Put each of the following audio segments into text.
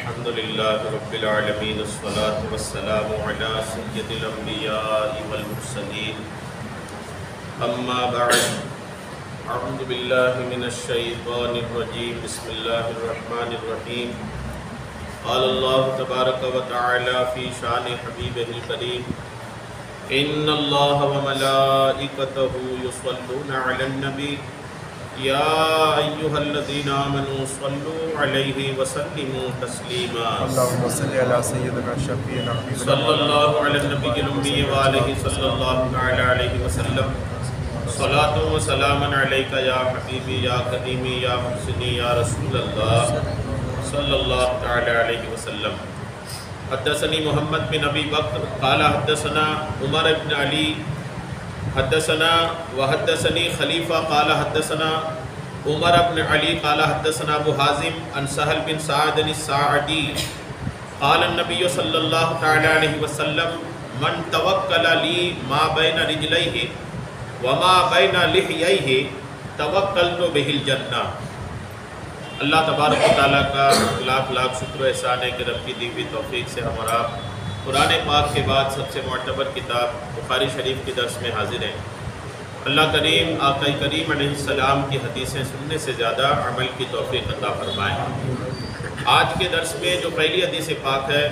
الحمد لله رب العالمين والصلاة والسلام على سيد الأنبياء والمرسلين أما بعد أعوذ بالله من الشيطان الرجيم بسم الله الرحمن الرحيم قال الله تبارك وتعالى في شان حبيبه الكريم إن الله وملائكته يصلون على النبي يا أيها الذين آمنوا صلوا عليه وسلموا تسليما اللهم صل على سيدنا شفيعنا حبيبنا صلى الله على النبي الأمي وآله صلى الله تعالى عليه وسلم صلاة وسلاما عليك يا حبيبي يا قديمي يا محسني يا رسول الله صلى الله تعالى عليه وسلم حدثني محمد بن أبي بكر قال حدثنا عمر بن علي حدثنا وحدثني خلیفہ قال حدثنا عمر بن علی قال حدثنا ابو حازم عن سہل بن سعد الساعدی قال النبی صلی اللہ تعالی علیہ وسلم من توکل لی ما بین رجلیہ وما بین لحییہ توکلت بہ الجنہ۔ اللہ تبارک و تعالیٰ کا لاکھ لاکھ شکر و احسان ہے کہ رب کی دی ہوئی توفیق سے ہم اور آپ قرآن پاک کے بعد سب سے معتبر کتاب بخاری شریف کی درس میں حاضر ہیں۔ اللہ کریم آقا کریم علیہ السلام کی حدیثیں سننے سے زیادہ عمل کی توفیق عطا فرمائے۔ آج کے درس میں جو پہلی حدیث پاک ہے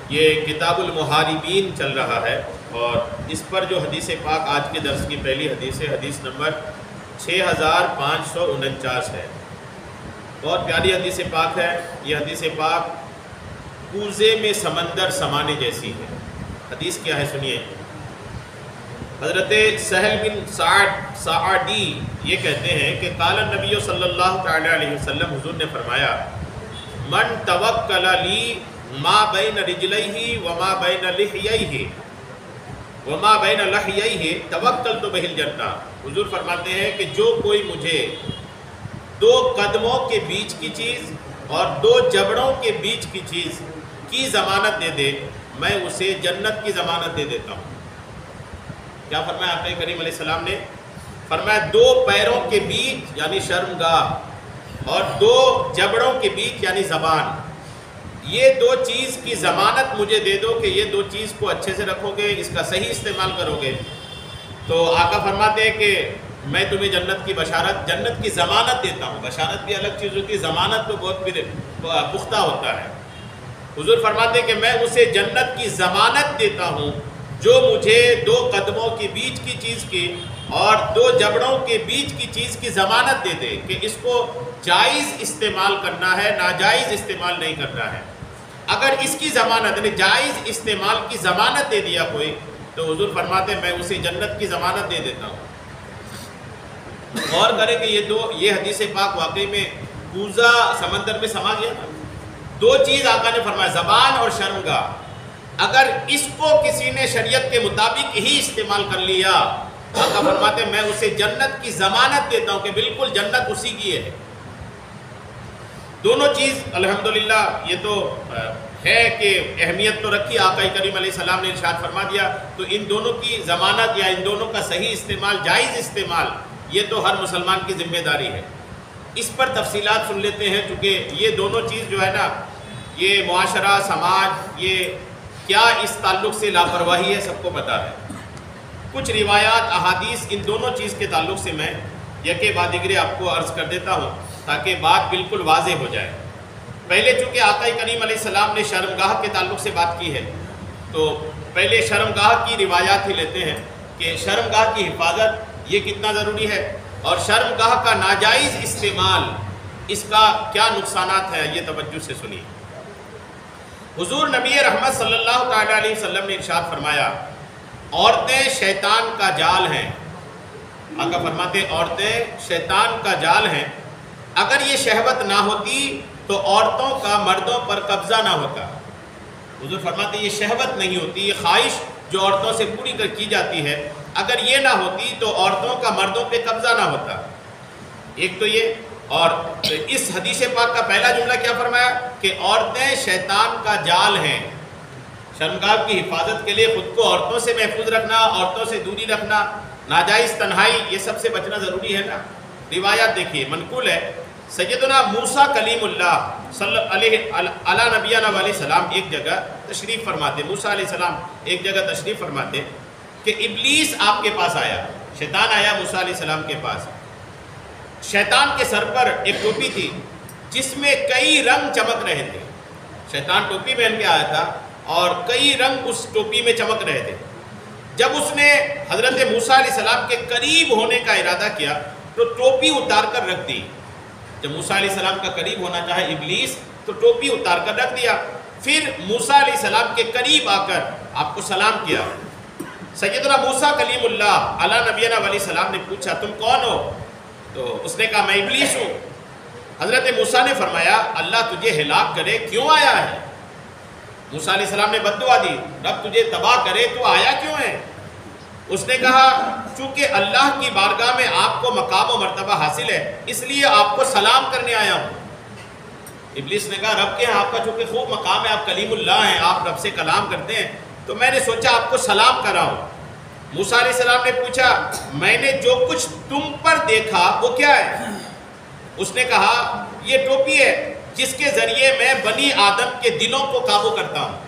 یہ کتاب المحاربین چل رہا ہے، اور اس پر جو حدیث پاک آج کے درس کی پہلی حدیث ہے، حدیث نمبر 6549 ہے۔ بہت پیاری حدیث پاک ہے۔ یہ حدیث پاک کوزے میں سمندر سمانے جیسی ہے۔ حدیث کیا ہے سنیے۔ حضرت سہل بن سعدی یہ کہتے ہیں کہ قال النبی صلی اللہ تعالی علیہ وسلم، حضور نے فرمایا من توکل لی ما بین رجلیہ وما بین لحییہ توکلت بہ الجنہ۔ حضور فرماتے ہیں کہ جو کوئی مجھے دو قدموں کے بیچ کی چیز اور دو جبڑوں کے بیچ کی چیز کی ضمانت دے دے، میں اسے جنت کی ضمانت دے دیتا ہوں۔ کیا فرمایا آقا کریم علیہ السلام نے؟ فرمایا دو پیروں کے بیچ یعنی شرمگاہ اور دو جبڑوں کے بیچ یعنی زبان، یہ دو چیز کی ضمانت مجھے دے دو کہ یہ دو چیز کو اچھے سے رکھو گے، اس کا صحیح استعمال کرو گے، تو آقا فرماتے ہیں کہ میں تمہیں جنت کی بشارت، جنت کی ضمانت دیتا ہوں۔ بشارت بھی الگ چیز ہوتی ہے، ضمانت تو بہت پختہ ہوتا ہے۔ حضور فرماتے ہیں کہ میں اسے جنت کی ضمانت دیتا ہوں جو مجھے دو قدموں کے بیچ کی چیز کی اور دو جبڑوں کے بیچ کی چیز کی ضمانت دے دے کہ اس کو جائز استعمال کرنا ہے، ناجائز استعمال نہیں کرنا ہے۔ اگر اس کی ضمانت یعنی جائز استعمال کی ضمانت دے دیا کوئی تو حضور فرماتے ہیں میں اسے جنت کی ضمانت دے دیتا ہوں۔ غور کریں کہ یہ حدیث پاک واقعی میں کوزہ سمندر میں سما گیا نا۔ دو چیز آقا نے فرمایا، زبان اور شرمگاہ، اگر اس کو کسی نے شریعت کے مطابق ہی استعمال کر لیا، آقا فرماتے ہیں میں اسے جنت کی ضمانت دیتا ہوں کہ بالکل جنت اسی کی ہے۔ دونوں چیز الحمدللہ یہ تو ہے کہ اہمیت تو رکھی، آقا کریم علیہ السلام نے ارشاد فرما دیا، تو ان دونوں کی ضمانت یا ان دونوں کا صحیح استعمال، جائز استعمال، یہ تو ہر مسلمان کی ذمہ داری ہے۔ اس پر تفصیلات سن لیتے ہیں، چونکہ یہ دونوں چیز جو ہے نا، یہ معاشرہ، سماج، یہ کیا اس تعلق سے لاپرواہی ہے سب کو پتہ ہے۔ کچھ روایات، احادیث ان دونوں چیز کے تعلق سے میں یکے بعد دیگرے آپ کو عرض کر دیتا ہوں تاکہ بات بالکل واضح ہو جائے۔ پہلے چونکہ آقا کریم علیہ السلام نے شرمگاہ کے تعلق سے بات کی ہے، تو پہلے شرمگاہ کی روایات ہی لیتے ہیں کہ شرمگاہ کی حفاظت یہ کتنا ضروری ہے، اور شرمگاہ کا ناجائز استعمال اس کا کیا نقصانات ہیں، یہ توجہ سے سنیے۔ حضور نبی رحمت صلی اللہ تعالی علیہ وسلم نے ارشاد فرمایا عورتیں شیطان کا جال ہیں۔ آقا فرماتے ہیں عورتیں شیطان کا جال ہیں، اگر یہ شہوت نہ ہوتی تو عورتوں کا مردوں پر قبضہ نہ ہوتا۔ حضور فرماتے ہیں یہ شہوت نہیں ہوتی، یہ خواہش جو عورتوں سے پوری کی جاتی ہے، اگر یہ نہ ہوتی تو عورتوں کا مردوں پہ قبضہ نہ ہوتا۔ ایک تو یہ، اور اس حدیث پاک کا پہلا جملہ کیا فرمایا کہ عورتیں شیطان کا جال ہیں۔ شرمگاہ کی حفاظت کے لیے خود کو عورتوں سے محفوظ رکھنا، عورتوں سے دوری رکھنا، ناجائز تنہائی، یہ سب سے بچنا ضروری ہے نا۔ روایات دیکھیے، منقول ہے سیدنا موسیٰ کلیم اللہ صلی علیہ نبینا علیہ السلام ایک جگہ تشریف فرماتے، موسیٰ علیہ السلام ایک جگہ تشریف فرماتے کہ ابلیس آپ کے پاس آیا، شیطان آیا موسیٰ علیہ السلام کے پاس. شیطان کے سر پر ایک ٹوپی تھی جس میں کئی رنگ چمک رہے تھے. شیطان ٹوپی پہن کے آیا تھا اور کئی رنگ اس ٹوپی میں چمک رہے تھے. جب اس نے حضرت موسیٰ علیہ السلام کے قریب ہونے کا ارادہ کیا تو ٹوپی اتار کر رکھ دی. جب موسیٰ علیہ السلام کا قریب ہونا چاہے ابلیس تو ٹوپی اتار کر رکھ دیا. پھر موسیٰ علیہ السلام کے قریب آ کر آپ کو سلام کیا. سیدنا موسیٰ کلیم اللہ علیہ نبینا علیہ السلام نے پوچھا تم کون ہو؟ تو اس نے کہا میں ابلیس ہوں. حضرت موسیٰ نے فرمایا اللہ تجھے ہلاک کرے، کیوں آیا ہے؟ موسیٰ علیہ السلام نے بد دعا دی، رب تجھے تباہ کرے تو آیا کیوں ہے؟ اس نے کہا چونکہ اللہ کی بارگاہ میں آپ کو مقام و مرتبہ حاصل ہے اس لیے آپ کو سلام کرنے آیا ہوں. ابلیس نے کہا رب کے آپ کا چونکہ خوب مقام ہے، آپ کلیم اللہ ہیں، آپ رب سے کلام کرتے ہیں، تو میں نے سوچا آپ کو سلام کر رہا ہوں. موسیٰ علیہ السلام نے پوچھا میں نے جو کچھ تم پر دیکھا وہ کیا ہے؟ اس نے کہا یہ ٹوپی ہے جس کے ذریعے میں بنی آدم کے دلوں کو قابو کرتا ہوں.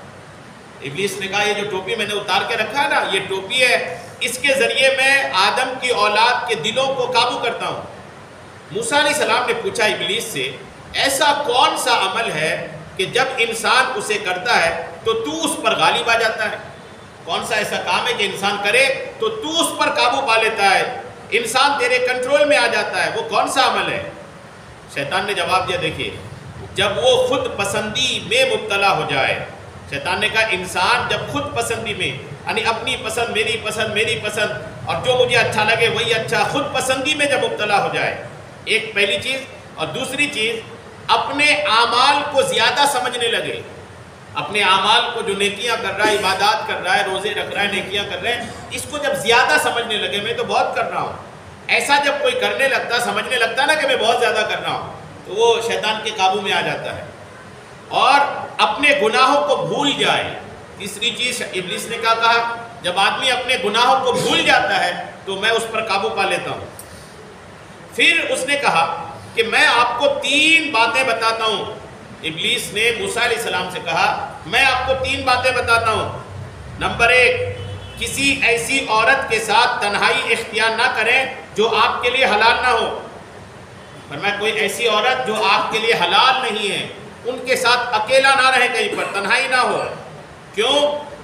ابلیس نے کہا یہ جو ٹوپی میں نے اتار کے رکھا ہے نا یہ ٹوپی ہے، اس کے ذریعے میں آدم کی اولاد کے دلوں کو قابو کرتا ہوں. موسیٰ علیہ السلام نے پوچھا ابلیس سے ایسا کون سا عمل ہے کہ جب انسان اسے کرتا ہے تو تو اس پر غالب آ جاتا ہے؟ کون سا ایسا کام ہے کہ انسان کرے تو تو اس پر قابو پا لیتا ہے، انسان تیرے کنٹرول میں آ جاتا ہے، وہ کون سا عمل ہے؟ شیطان نے جواب دیا دیکھیے جب وہ خود پسندی میں مبتلا ہو جائے. شیطان نے کہا انسان جب خود پسندی میں یعنی اپنی پسند میری پسند اور جو مجھے اچھا لگے وہی اچھا، خود پسندی میں جب مبتلا ہو جائے، ایک پہلی چیز. اور دوسری چیز اپنے اعمال کو زیادہ سمجھنے لگے. اپنے اعمال کو جو نیکیاں کر رہا ہے، عبادات کر رہا ہے، روزے رکھ رہا ہے، نیکیاں کر رہے ہیں، اس کو جب زیادہ سمجھنے لگے میں تو بہت کر رہا ہوں. ایسا جب کوئی کرنے لگتا سمجھنے لگتا نا کہ میں بہت زیادہ کر رہا ہوں تو وہ شیطان کے قابو میں آ جاتا ہے. اور اپنے گناہوں کو بھول جائے. تیسری چیز ابلیس نے کیا کہا جب آدمی اپنے گناہوں کو بھول جاتا ہے تو میں اس پر قابو پا لیتا ہوں. پھر اس نے کہا کہ میں آپ کو 3 باتیں بتاتا ہوں. ابلیس نے موسیٰ علیہ السلام سے کہا میں آپ کو 3 باتیں بتاتا ہوں. نمبر 1 کسی ایسی عورت کے ساتھ تنہائی اختیار نہ کریں جو آپ کے لیے حلال نہ ہو. فرمایا کوئی ایسی عورت جو آپ کے لیے حلال نہیں ہے ان کے ساتھ اکیلا نہ رہیں، کہیں پر تنہائی نہ ہو. کیوں؟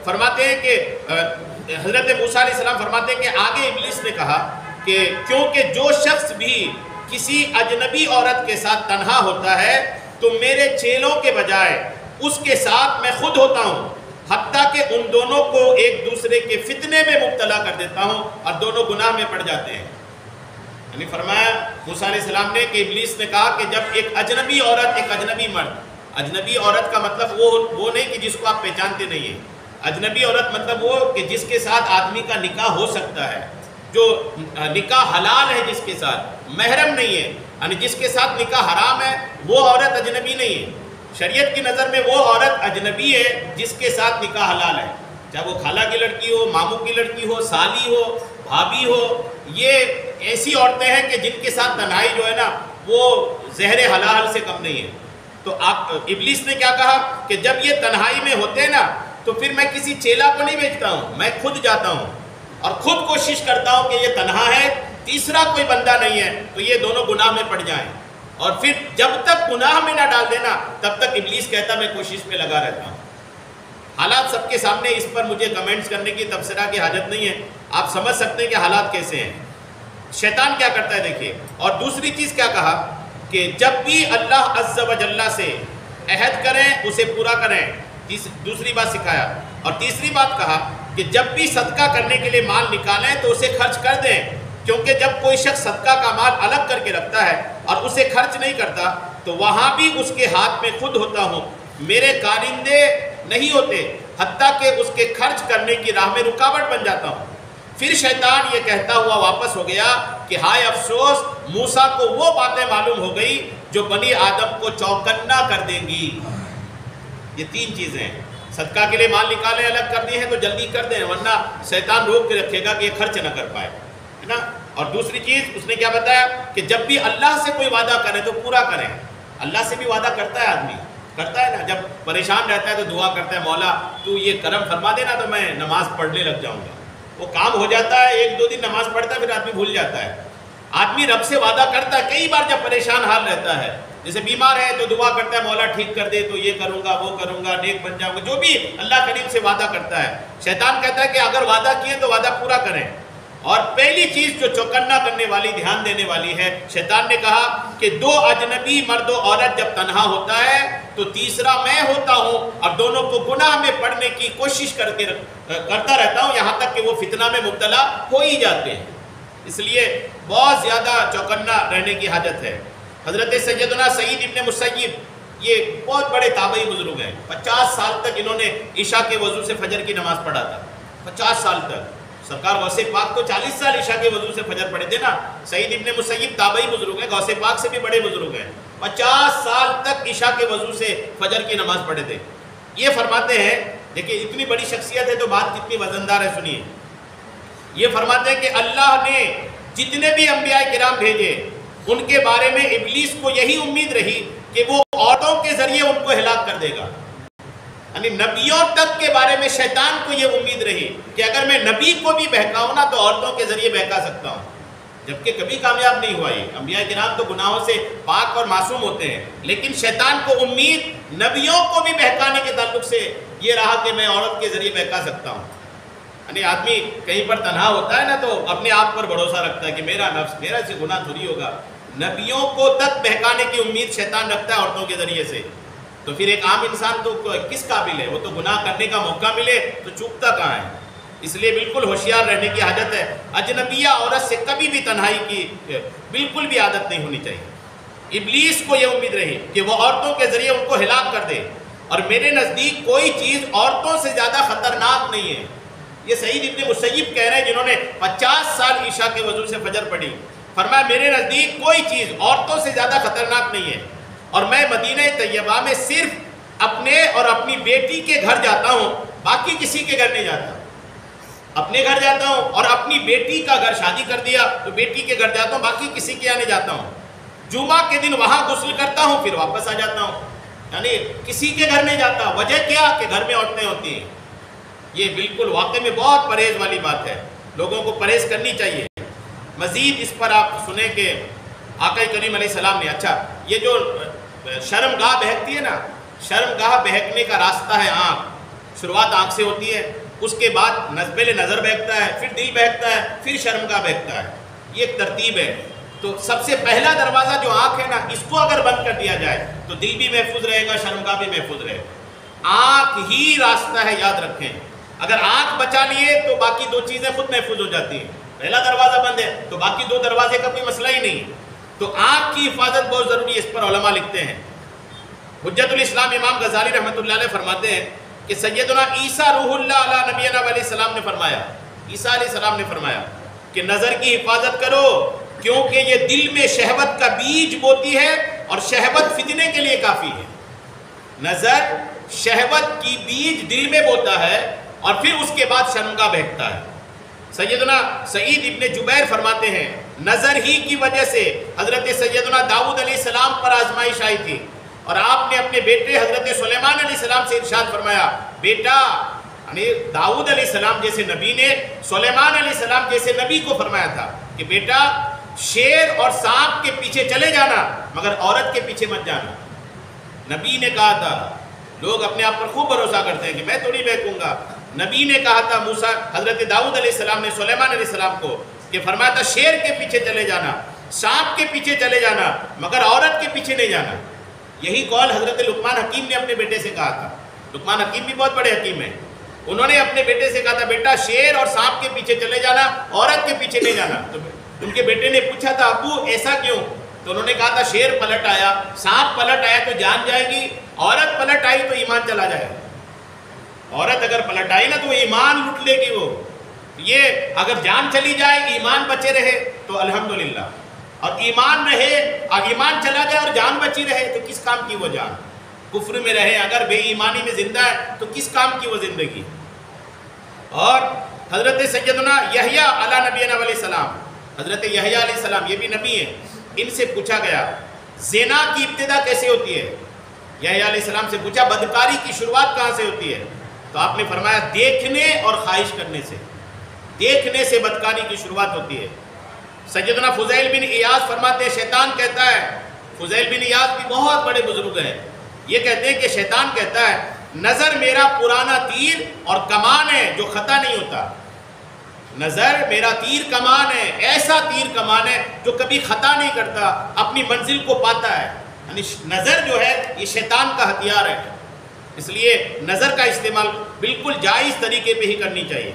فرماتے ہیں کہ حضرت موسیٰ علیہ السلام فرماتے ہیں کہ آگے ابلیس نے کہا کہ کیونکہ جو شخص بھی کسی اجنبی عورت کے ساتھ تنہا ہوتا ہے تو میرے چیلوں کے بجائے اس کے ساتھ میں خود ہوتا ہوں، حتیٰ کہ ان دونوں کو ایک دوسرے کے فتنے میں مبتلا کر دیتا ہوں اور دونوں گناہ میں پڑ جاتے ہیں. یعنی فرمایا موسیٰ علیہ السلام نے کہ ابلیس نے کہا کہ جب ایک اجنبی عورت ایک اجنبی مرد، اجنبی عورت کا مطلب وہ نہیں کہ جس کو آپ پہچانتے نہیں ہیں. اجنبی عورت مطلب وہ کہ جس کے ساتھ آدمی کا نکاح ہو سکتا ہے، جو نکاح حلال ہے، جس کے ساتھ محرم نہیں ہے، یعنی جس کے ساتھ نکاح حرام ہے وہ عورت اجنبی نہیں ہے. شریعت کی نظر میں وہ عورت اجنبی ہے جس کے ساتھ نکاح حلال ہے، چاہے وہ خالہ کی لڑکی ہو، ماموں کی لڑکی ہو، سالی ہو، بھابھی ہو. یہ ایسی عورتیں ہیں کہ جن کے ساتھ تنہائی جو ہے نا وہ زہر حلال سے کم نہیں ہے. تو ابلیس نے کیا کہا کہ جب یہ تنہائی میں ہوتے ہیں نا تو پھر میں کسی چیلا کو نہیں بھیجتا ہوں، میں خود جاتا ہوں اور خود کوشش کرتا ہوں کہ یہ تنہا ہے، تیسرا کوئی بندہ نہیں ہے، تو یہ دونوں گناہ میں پڑ جائیں. اور پھر جب تک گناہ میں نہ ڈال دینا تب تک ابلیس کہتا میں کوشش میں لگا رہتا ہوں. حالات سب کے سامنے، اس پر مجھے کمنٹس کرنے کی تبصرہ کی حاجت نہیں ہے، آپ سمجھ سکتے ہیں کہ حالات کیسے ہیں. شیطان کیا کرتا ہے دیکھیے. اور دوسری چیز کیا کہا کہ جب بھی اللہ عز و جل سے عہد کریں اسے پورا کریں، دوسری بات سکھایا. اور تیسری بات کہا کہ جب بھی صدقہ کرنے کے لیے مال نکالیں تو اسے خرچ کر دیں، کیونکہ جب کوئی شخص صدقہ کا مال الگ کر کے رکھتا ہے اور اسے خرچ نہیں کرتا تو وہاں بھی اس کے ہاتھ میں خود ہوتا ہوں، میرے کارندے نہیں ہوتے، حتیٰ کہ اس کے خرچ کرنے کی راہ میں رکاوٹ بن جاتا ہوں. پھر شیطان یہ کہتا ہوا واپس ہو گیا کہ ہائے افسوس، موسیٰ کو وہ باتیں معلوم ہو گئی جو بنی آدم کو چوکنا کر دیں گی. یہ 3 چیزیں، صدقہ کے لیے مال نکالیں الگ کر دی ہیں تو جلدی کر دیں، ورنہ شیطان روک کے رکھے گا کہ یہ خرچ نہ کر پائے، ہے نا. اور دوسری چیز اس نے کیا بتایا کہ جب بھی اللہ سے کوئی وعدہ کرے تو پورا کریں. اللہ سے بھی وعدہ کرتا ہے آدمی, کرتا ہے نا, جب پریشان رہتا ہے تو دعا کرتا ہے مولا تو یہ کرم فرما دینا تو میں نماز پڑھنے لگ جاؤں گا. وہ کام ہو جاتا ہے, ایک دو دن نماز پڑھتا ہے پھر آدمی بھول جاتا ہے. آدمی رب سے وعدہ کرتا ہے کئی بار جب پریشان حال رہتا ہے, جیسے بیمار ہے تو دعا کرتا ہے مولا ٹھیک کر دے تو یہ کروں گا وہ کروں گا نیک بن جاؤں گا, جو بھی اللہ کریم سے وعدہ کرتا ہے. شیطان کہتا ہے کہ اگر وعدہ کیے تو وعدہ پورا کریں. اور پہلی چیز جو چوکنا کرنے والی, دھیان دینے والی ہے, شیطان نے کہا کہ دو اجنبی مرد و عورت جب تنہا ہوتا ہے تو تیسرا میں ہوتا ہوں اور دونوں کو گناہ میں پڑنے کی کوشش کرتا رہتا ہوں یہاں تک کہ وہ فتنہ میں مبتلا ہو ہی جاتے ہیں. اس لیے بہت زیادہ چوکنا رہنے کی حاجت ہے. حضرت سیدنا سعید ابن مسیب یہ بہت بڑے تابعی بزرگ ہیں. 50 سال تک انہوں نے عشاء کے وضو سے فجر کی نماز پڑھا تھا. 50 سال تک. سرکار غوث پاک تو 40 سال عشاء کے وضو سے فجر پڑھے تھے نا. سعید ابن مسیب تابعی بزرگ ہیں, غوث پاک سے بھی بڑے بزرگ ہیں. 50 سال تک عشاء کے وضو سے فجر کی نماز پڑھے تھے. یہ فرماتے ہیں, دیکھیں اتنی بڑی شخصیت ہے تو بات کتنی وزندار ہے, سنیے. یہ فرماتے ہیں کہ اللہ نے جتنے بھی انبیاء کرام بھیجے ان کے بارے میں ابلیس کو یہی امید رہی کہ وہ عورتوں کے ذریعے ان کو ہلاک کر دے گا. یعنی نبیوں تک کے بارے میں شیطان کو یہ امید رہی کہ اگر میں نبی کو بھی بہکاؤں نا تو عورتوں کے ذریعے بہکا سکتا ہوں, جبکہ کبھی کامیاب نہیں ہوا. یہ انبیاء کرام تو گناہوں سے پاک اور معصوم ہوتے ہیں, لیکن شیطان کو امید نبیوں کو بھی بہکانے کے تعلق سے یہ رہا کہ میں عورت کے ذریعے بہکا سکتا ہوں. یعنی آدمی کہیں پر تنہا ہوتا ہے نا تو اپنے آپ پر بھروسہ رکھتا ہے کہ میرا نفس میرا سے گناہ تھوڑی ہوگا. نبیوں کو تک بہکانے کی امید شیطان رکھتا ہے عورتوں کے ذریعے سے. تو پھر ایک عام انسان تو کس قابل ہے, وہ تو گناہ کرنے کا موقع ملے تو چوکتا کہاں ہے. اس لیے بالکل ہوشیار رہنے کی حاجت ہے. اجنبیہ عورت سے کبھی بھی تنہائی کی بالکل بھی عادت نہیں ہونی چاہیے. ابلیس کو یہ امید رہی کہ وہ عورتوں کے ذریعے ان کو ہلاک کر دے, اور میرے نزدیک کوئی چیز عورتوں سے زیادہ خطرناک نہیں ہے. یہ سعید ابن مسیب کہہ رہے ہیں جنہوں نے 50 سال عشاء کے وضو سے فجر پڑھی. فرمایا میرے نزدیک کوئی چیز عورتوں سے زیادہ خطرناک نہیں ہے, اور میں مدینہ طیبہ میں صرف اپنے اور اپنی بیٹی کے گھر جاتا ہوں, باقی کسی کے گھر نہیں جاتا. اپنے گھر جاتا ہوں اور اپنی بیٹی کا گھر شادی کر دیا تو بیٹی کے گھر جاتا ہوں, باقی کسی کے یہاں نہیں جاتا ہوں. جمعہ کے دن وہاں غسل کرتا ہوں پھر واپس آ جاتا ہوں, یعنی کسی کے گھر نہیں جاتا. وجہ کیا کہ گھر میں عورتیں ہوتی ہیں. یہ بالکل واقعی میں بہت پرہیز والی بات ہے, لوگوں کو پرہیز کرنی چاہیے. مزید اس پر آپ سنیں کہ آقا کریم علیہ السلام نے, اچھا یہ جو شرمگاہ بہکتی ہے نا, شرمگاہ بہکنے کا راستہ ہے آنکھ. شروعات آنکھ سے ہوتی ہے, اس کے بعد پہلے نظر بہکتا ہے, پھر دل بہکتا ہے, پھر شرمگاہ بہکتا ہے. یہ ایک ترتیب ہے. تو سب سے پہلا دروازہ جو آنکھ ہے نا, اس کو اگر بند کر دیا جائے تو دل بھی محفوظ رہے گا, شرمگاہ بھی محفوظ رہے گا. آنکھ ہی راستہ ہے, یاد رکھیں. اگر آنکھ بچا لیے تو باقی دو چیزیں خود محفوظ ہو جاتی ہیں. پہلا دروازہ بند ہے تو باقی دو دروازے کا کوئی مسئلہ ہی نہیں. تو آنکھ کی حفاظت بہت ضروری ہے, اس پر علماء لکھتے ہیں. حجت الاسلام امام غزالی رحمۃ اللہ علیہ فرماتے ہیں کہ سیدنا عیسیٰ روح اللہ علیہ نبینا علیہ السلام نے فرمایا, عیسیٰ علیہ السلام نے فرمایا کہ نظر کی حفاظت کرو, کیونکہ یہ دل میں شہوت کا بیج بوتی ہے اور شہوت فتنے کے لیے کافی ہے. نظر شہوت کی بیج دل میں بوتا ہے اور پھر اس کے بعد شرمگاہ بہکتا ہے. سیدنا سعید ابن جبیر فرماتے ہیں نظر ہی کی وجہ سے حضرت سیدنا داؤد علیہ السلام پر آزمائش آئی تھی, اور آپ نے اپنے بیٹے حضرت سلیمان علیہ السلام سے ارشاد فرمایا, بیٹا, یعنی داؤد علیہ السلام جیسے نبی نے سلیمان علیہ السلام جیسے نبی کو فرمایا تھا کہ بیٹا شیر اور سانپ کے پیچھے چلے جانا مگر عورت کے پیچھے مت جانا. نبی نے کہا تھا, لوگ اپنے آپ پر خوب بھروسہ کرتے ہیں کہ میں تھوڑی بہکوں گا. نبی نے کہا تھا موسیٰ حضرت داؤد علیہ السلام نے سلیمان علیہ السلام کو کہ فرمایا تھا شیر کے پیچھے چلے جانا, سانپ کے پیچھے چلے جانا مگر عورت کے پیچھے نہیں جانا. یہی قول حضرت لقمان حکیم نے اپنے بیٹے سے کہا تھا. لقمان حکیم بھی بہت بڑے حکیم ہیں. انہوں نے اپنے بیٹے سے کہا تھا بیٹا شیر اور سانپ کے پیچھے چلے جانا, عورت کے پیچھے نہیں جانا. تو ان کے بیٹے نے پوچھا تھا ابو ایسا کیوں؟ تو انہوں نے کہا تھا شیر پلٹ آیا, سانپ پلٹ آیا تو جان جائے گی, عورت پلٹ آئی تو ایمان چلا جائے گا. عورت اگر پلٹ آئی نا تو وہ ایمان لٹ لے گی. وہ یہ اگر جان چلی جائے ایمان بچے رہے تو الحمدللہ, اور ایمان رہے اور ایمان چلا جائے اور جان بچی رہے تو کس کام کی وہ جان؟ کفر میں رہے اگر بے ایمانی میں زندہ ہے تو کس کام کی وہ زندگی؟ اور حضرت سیدنا یحییٰ علیہ نبینا علیہ السلام, حضرت یحییٰ علیہ السلام یہ بھی نبی ہیں، ان سے پوچھا گیا زنا کی ابتدا کیسے ہوتی ہے؟ یحییٰ علیہ السلام سے پوچھا بدکاری کی شروعات کہاں سے ہوتی ہے؟ تو آپ نے فرمایا دیکھنے اور خواہش کرنے سے، دیکھنے سے بدکاری کی شروعات ہوتی ہے۔ سیدنا فضیل بن ایاض فرماتے ہیں شیطان کہتا ہے، فضیل بن ایاض بھی بہت بڑے بزرگ ہیں، یہ کہتے ہیں کہ شیطان کہتا ہے نظر میرا پرانا تیر اور کمان ہے جو خطا نہیں ہوتا، نظر میرا تیر کمان ہے، ایسا تیر کمان ہے جو کبھی خطا نہیں کرتا، اپنی منزل کو پاتا ہے۔ یعنی نظر جو ہے یہ شیطان کا ہتھیار ہے، اس لیے نظر کا استعمال بالکل جائز طریقے پہ ہی کرنی چاہیے۔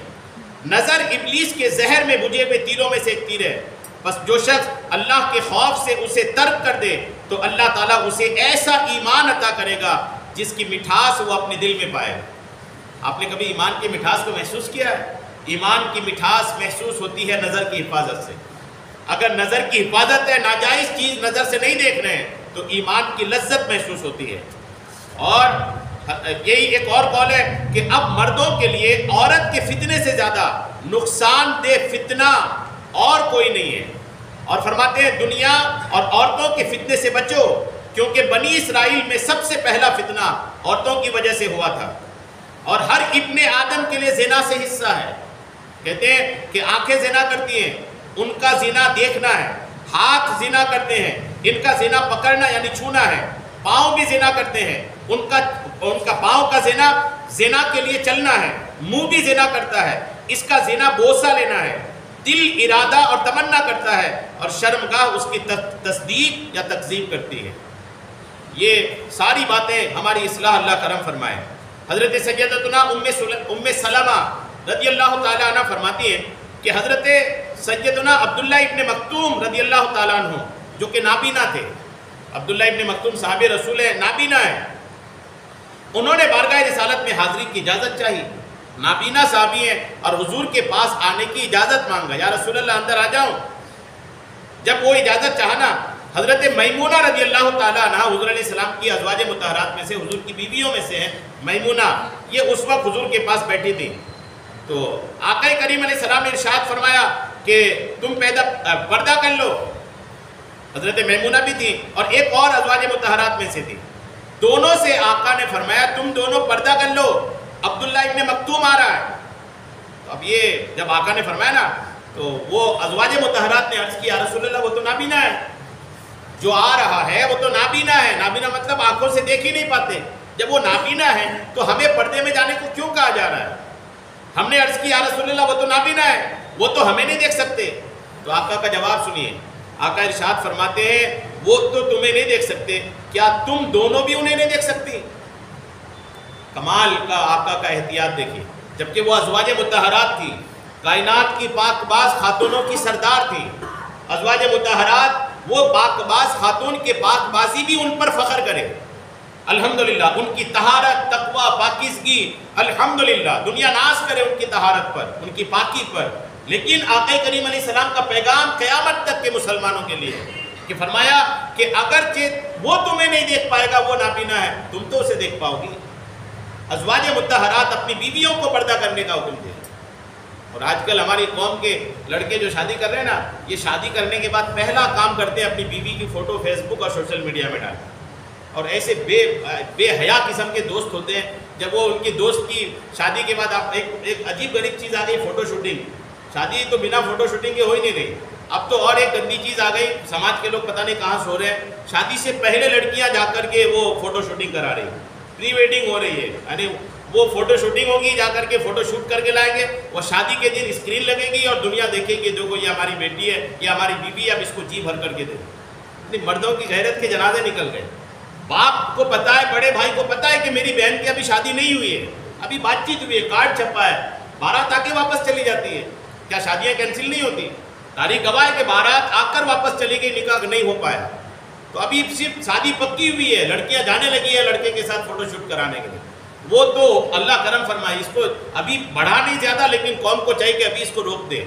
نظر ابلیس کے زہر میں بجھے ہوئے تیروں میں سے ایک تیر ہے، بس جو شخص اللہ کے خوف سے اسے ترک کر دے تو اللہ تعالیٰ اسے ایسا ایمان عطا کرے گا جس کی مٹھاس وہ اپنے دل میں پائے۔ آپ نے کبھی ایمان کی مٹھاس کو محسوس کیا ہے؟ ایمان کی مٹھاس محسوس ہوتی ہے نظر کی حفاظت سے۔ اگر نظر کی حفاظت ہے، ناجائز چیز نظر سے نہیں دیکھ رہے ہیں تو ایمان کی لذت محسوس ہوتی ہے۔ اور یہی ایک اور قول ہے کہ اب مردوں کے لیے عورت کے فتنے سے زیادہ نقصان دہ فتنہ اور کوئی نہیں ہے، اور فرماتے ہیں دنیا اور عورتوں کے فتنے سے بچو کیونکہ بنی اسرائیل میں سب سے پہلا فتنہ عورتوں کی وجہ سے ہوا تھا، اور ہر ابن آدم کے لیے زنا سے حصہ ہے۔ کہتے ہیں کہ آنکھیں زنا کرتی ہیں، ان کا زنا دیکھنا ہے، ہاتھ زنا کرتے ہیں، ان کا زنا پکڑنا یعنی چھونا ہے، پاؤں بھی زنا کرتے ہیں، ان کا پاؤں کا زنا کے لیے چلنا ہے، منہ بھی زنا کرتا ہے، اس کا زنا بوسہ لینا ہے، دل ارادہ اور تمنا کرتا ہے، اور شرمگاہ اس کی تصدیق یا تکذیب کرتی ہے۔ یہ ساری باتیں ہماری اصلاح اللہ کرم فرمائے۔ حضرت سیدتنا ام سلمہ رضی اللہ تعالیٰ عنہ فرماتی ہیں کہ حضرت سیدنا عبداللہ ابن مکتوم رضی اللہ تعالیٰ عنہ جو کہ نابینا تھے، عبداللہ ابن مکتوم صحابی رسول ہے، نابینا ہے، انہوں نے بارگاہ رسالت میں حاضری کی اجازت چاہی، نابینا صحابی ہیں اور حضور کے پاس آنے کی اجازت مانگا، یا رسول اللہ اندر آ جاؤں۔ جب وہ اجازت چاہنا، حضرت میمونہ رضی اللہ تعالیٰ عنہ حضور علیہ السلام کی ازواج مطہرات میں سے، حضور کی بیویوں میں سے ہیں میمونہ، یہ اس وقت حضور کے پاس بیٹھی تھی، تو آقا کریم علیہ السلام نے ارشاد فرمایا کہ تم پردہ کر لو۔ حضرت میمونہ بھی تھی اور ایک اور ازواج مطہرات میں سے تھی، دونوں سے آقا نے فرمایا تم دونوں پردہ کر لو، عبداللہ ابن مکتوم آ رہا ہے۔ تو اب یہ جب آقا نے فرمایا نا تو وہ ازواج مطہرات نے عرض کیا یا رسول اللہ وہ تو نابینا ہے، جو آ رہا ہے وہ تو نابینا ہے، نابینا مطلب آنکھوں سے دیکھ ہی نہیں پاتے، جب وہ نابینا ہے تو ہمیں پردے میں جانے کو کیوں کہا جا رہا ہے؟ ہم نے عرض کی یا رسول اللہ وہ تو نابینا ہے، وہ تو ہمیں نہیں دیکھ سکتے۔ تو آقا کا جواب سنیے، آقا ارشاد فرماتے ہیں وہ تو تمہیں نہیں دیکھ سکتے، کیا تم دونوں بھی انہیں نہیں دیکھ سکتی؟ کمال کا آقا کا احتیاط دیکھیے، جبکہ وہ ازواج مطہرات تھی، کائنات کی پاک باز خاتونوں کی سردار تھی، ازواج مطہرات وہ پاک باز خاتون کے پاک بازی بھی ان پر فخر کرے، الحمدللہ ان کی طہارت، تقوی، پاکیزگی، الحمدللہ دنیا ناز کرے ان کی طہارت پر، ان کی پاکی پر۔ لیکن آقا کریم علیہ السلام کا پیغام قیامت تک کے مسلمانوں کے لیے کہ فرمایا کہ اگرچہ وہ تمہیں نہیں دیکھ پائے گا، وہ نابینا ہے، تم تو اسے دیکھ پاؤ گی۔ ازواج مطہرات اپنی بیویوں کو پردہ کرنے کا حکم دیا۔ اور آج کل ہماری قوم کے لڑکے جو شادی کر رہے ہیں نا، یہ شادی کرنے کے بعد پہلا کام کرتے ہیں اپنی بیوی کی فوٹو فیس بک اور سوشل میڈیا میں ڈالتے ہیں، اور ایسے بے حیا قسم کے دوست ہوتے ہیں، جب وہ ان کی دوست کی شادی کے بعد آپ ایک عجیب غریب چیز آ گئی، فوٹو شوٹنگ۔ شادی تو بنا فوٹو شوٹنگ کے ہو ہی نہیں رہی، اب تو اور ایک گندی چیز آ گئی، سماج کے لوگ پتہ نہیں کہاں سو رہے ہیں، شادی سے پہلے لڑکیاں جا کر کے وہ فوٹو شوٹنگ کرا رہی ہیں، پری ویڈنگ ہو رہی ہے، یعنی وہ فوٹو شوٹنگ ہوگی، جا کر کے فوٹو شوٹ کر کے لائیں گے، وہ شادی کے دن اسکرین لگے گی اور دنیا دیکھے گی دیکھو یہ ہماری بیٹی ہے، یہ ہماری بیوی ہے، اب اس کو جی بھر کر کے دے۔ مردوں کی غیرت کے جنازے نکل گئے۔ باپ کو پتا ہے، بڑے بھائی کو پتا ہے کہ میری بہن کی ابھی شادی نہیں ہوئی ہے، ابھی بات چیت ہوئی ہے، کارڈ چھپا ہے، بارات آ کے واپس چلی جاتی ہے۔ کیا شادیاں کینسل نہیں ہوتی؟ تاریخ گواہ ہے کہ بارات آ کر واپس چلی گئی، نکاح نہیں ہو پایا، تو ابھی صرف شادی پکی ہوئی ہے، لڑکیاں جانے لگی ہیں لڑکے کے ساتھ فوٹو شوٹ کرانے کے لیے۔ وہ تو اللہ کرم فرمائے، اس کو ابھی بڑھا نہیں زیادہ، لیکن قوم کو چاہیے کہ ابھی اس کو روک دے۔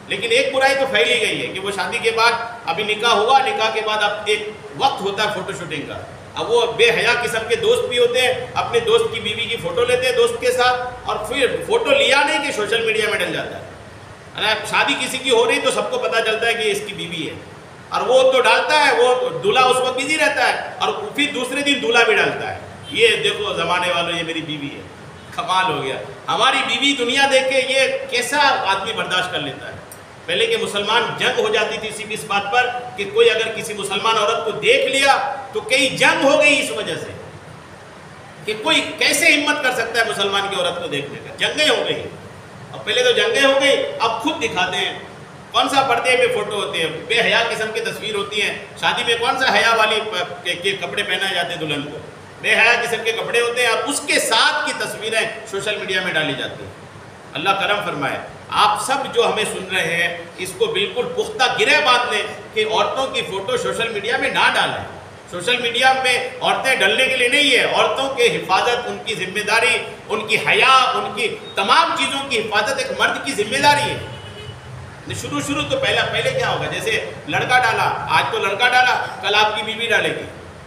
لیکن ایک برائی تو پھیلی گئی ہے کہ وہ شادی کے بعد ابھی نکاح ہوا، نکاح کے بعد اب ایک وقت ہوتا ہے فوٹو شوٹنگ کا، اب وہ بے حیا قسم کے دوست بھی ہوتے ہیں، اپنے دوست کی بیوی کی فوٹو لیتے ہیں دوست کے ساتھ، اور پھر فوٹو لیا نہیں کہ سوشل میڈیا میں ڈل جاتا ہے۔ شادی کسی کی ہو رہی تو سب کو پتہ چلتا ہے کہ یہ اس کی بیوی ہے، اور وہ تو ڈالتا ہے، وہ دولہا اس وقت بزی رہتا ہے، اور پھر دوسرے دن دولہا بھی ڈالتا ہے، یہ دیکھو زمانے والوں یہ میری بیوی ہے۔ کمال ہو گیا، ہماری بیوی دنیا دیکھے یہ کیسا آدمی برداشت کر لیتا ہے۔ پہلے کے مسلمان جنگ ہو جاتی تھی صرف اس بات پر کہ کوئی اگر کسی مسلمان عورت کو دیکھ لیا تو کئی جنگ ہو گئی اس وجہ سے کہ کوئی کیسے ہمت کر سکتا ہے مسلمان کی عورت کو دیکھنے کا، جنگیں ہو گئی۔ اب پہلے تو جنگیں ہو گئی، اب خود دکھاتے ہیں، کون سا پردے پہ فوٹو ہوتے ہیں، بے حیا قسم کی تصویر ہوتی ہیں، شادی میں کون سا حیا والی کے کپڑے پہنائے جاتے ہیں دلہن کو، بے حیا قسم کے کپڑے ہوتے ہیں، اور اس کے ساتھ کی تصویریں سوشل میڈیا میں ڈالی جاتی ہیں۔ اللہ کرم فرمائے، آپ سب جو ہمیں سن رہے ہیں اس کو بالکل پختہ گرہ باندھ لیں کہ عورتوں کی فوٹو سوشل میڈیا میں نہ ڈالیں۔ سوشل میڈیا میں عورتیں ڈلنے کے لیے نہیں ہے، عورتوں کے حفاظت، ان کی ذمہ داری، ان کی حیا، ان کی تمام چیزوں کی حفاظت ایک مرد کی ذمہ داری ہے۔ شروع تو پہلے کیا ہوگا، جیسے لڑکا ڈالا، آج تو لڑکا ڈالا، کل آپ کی بیوی ڈالے گی،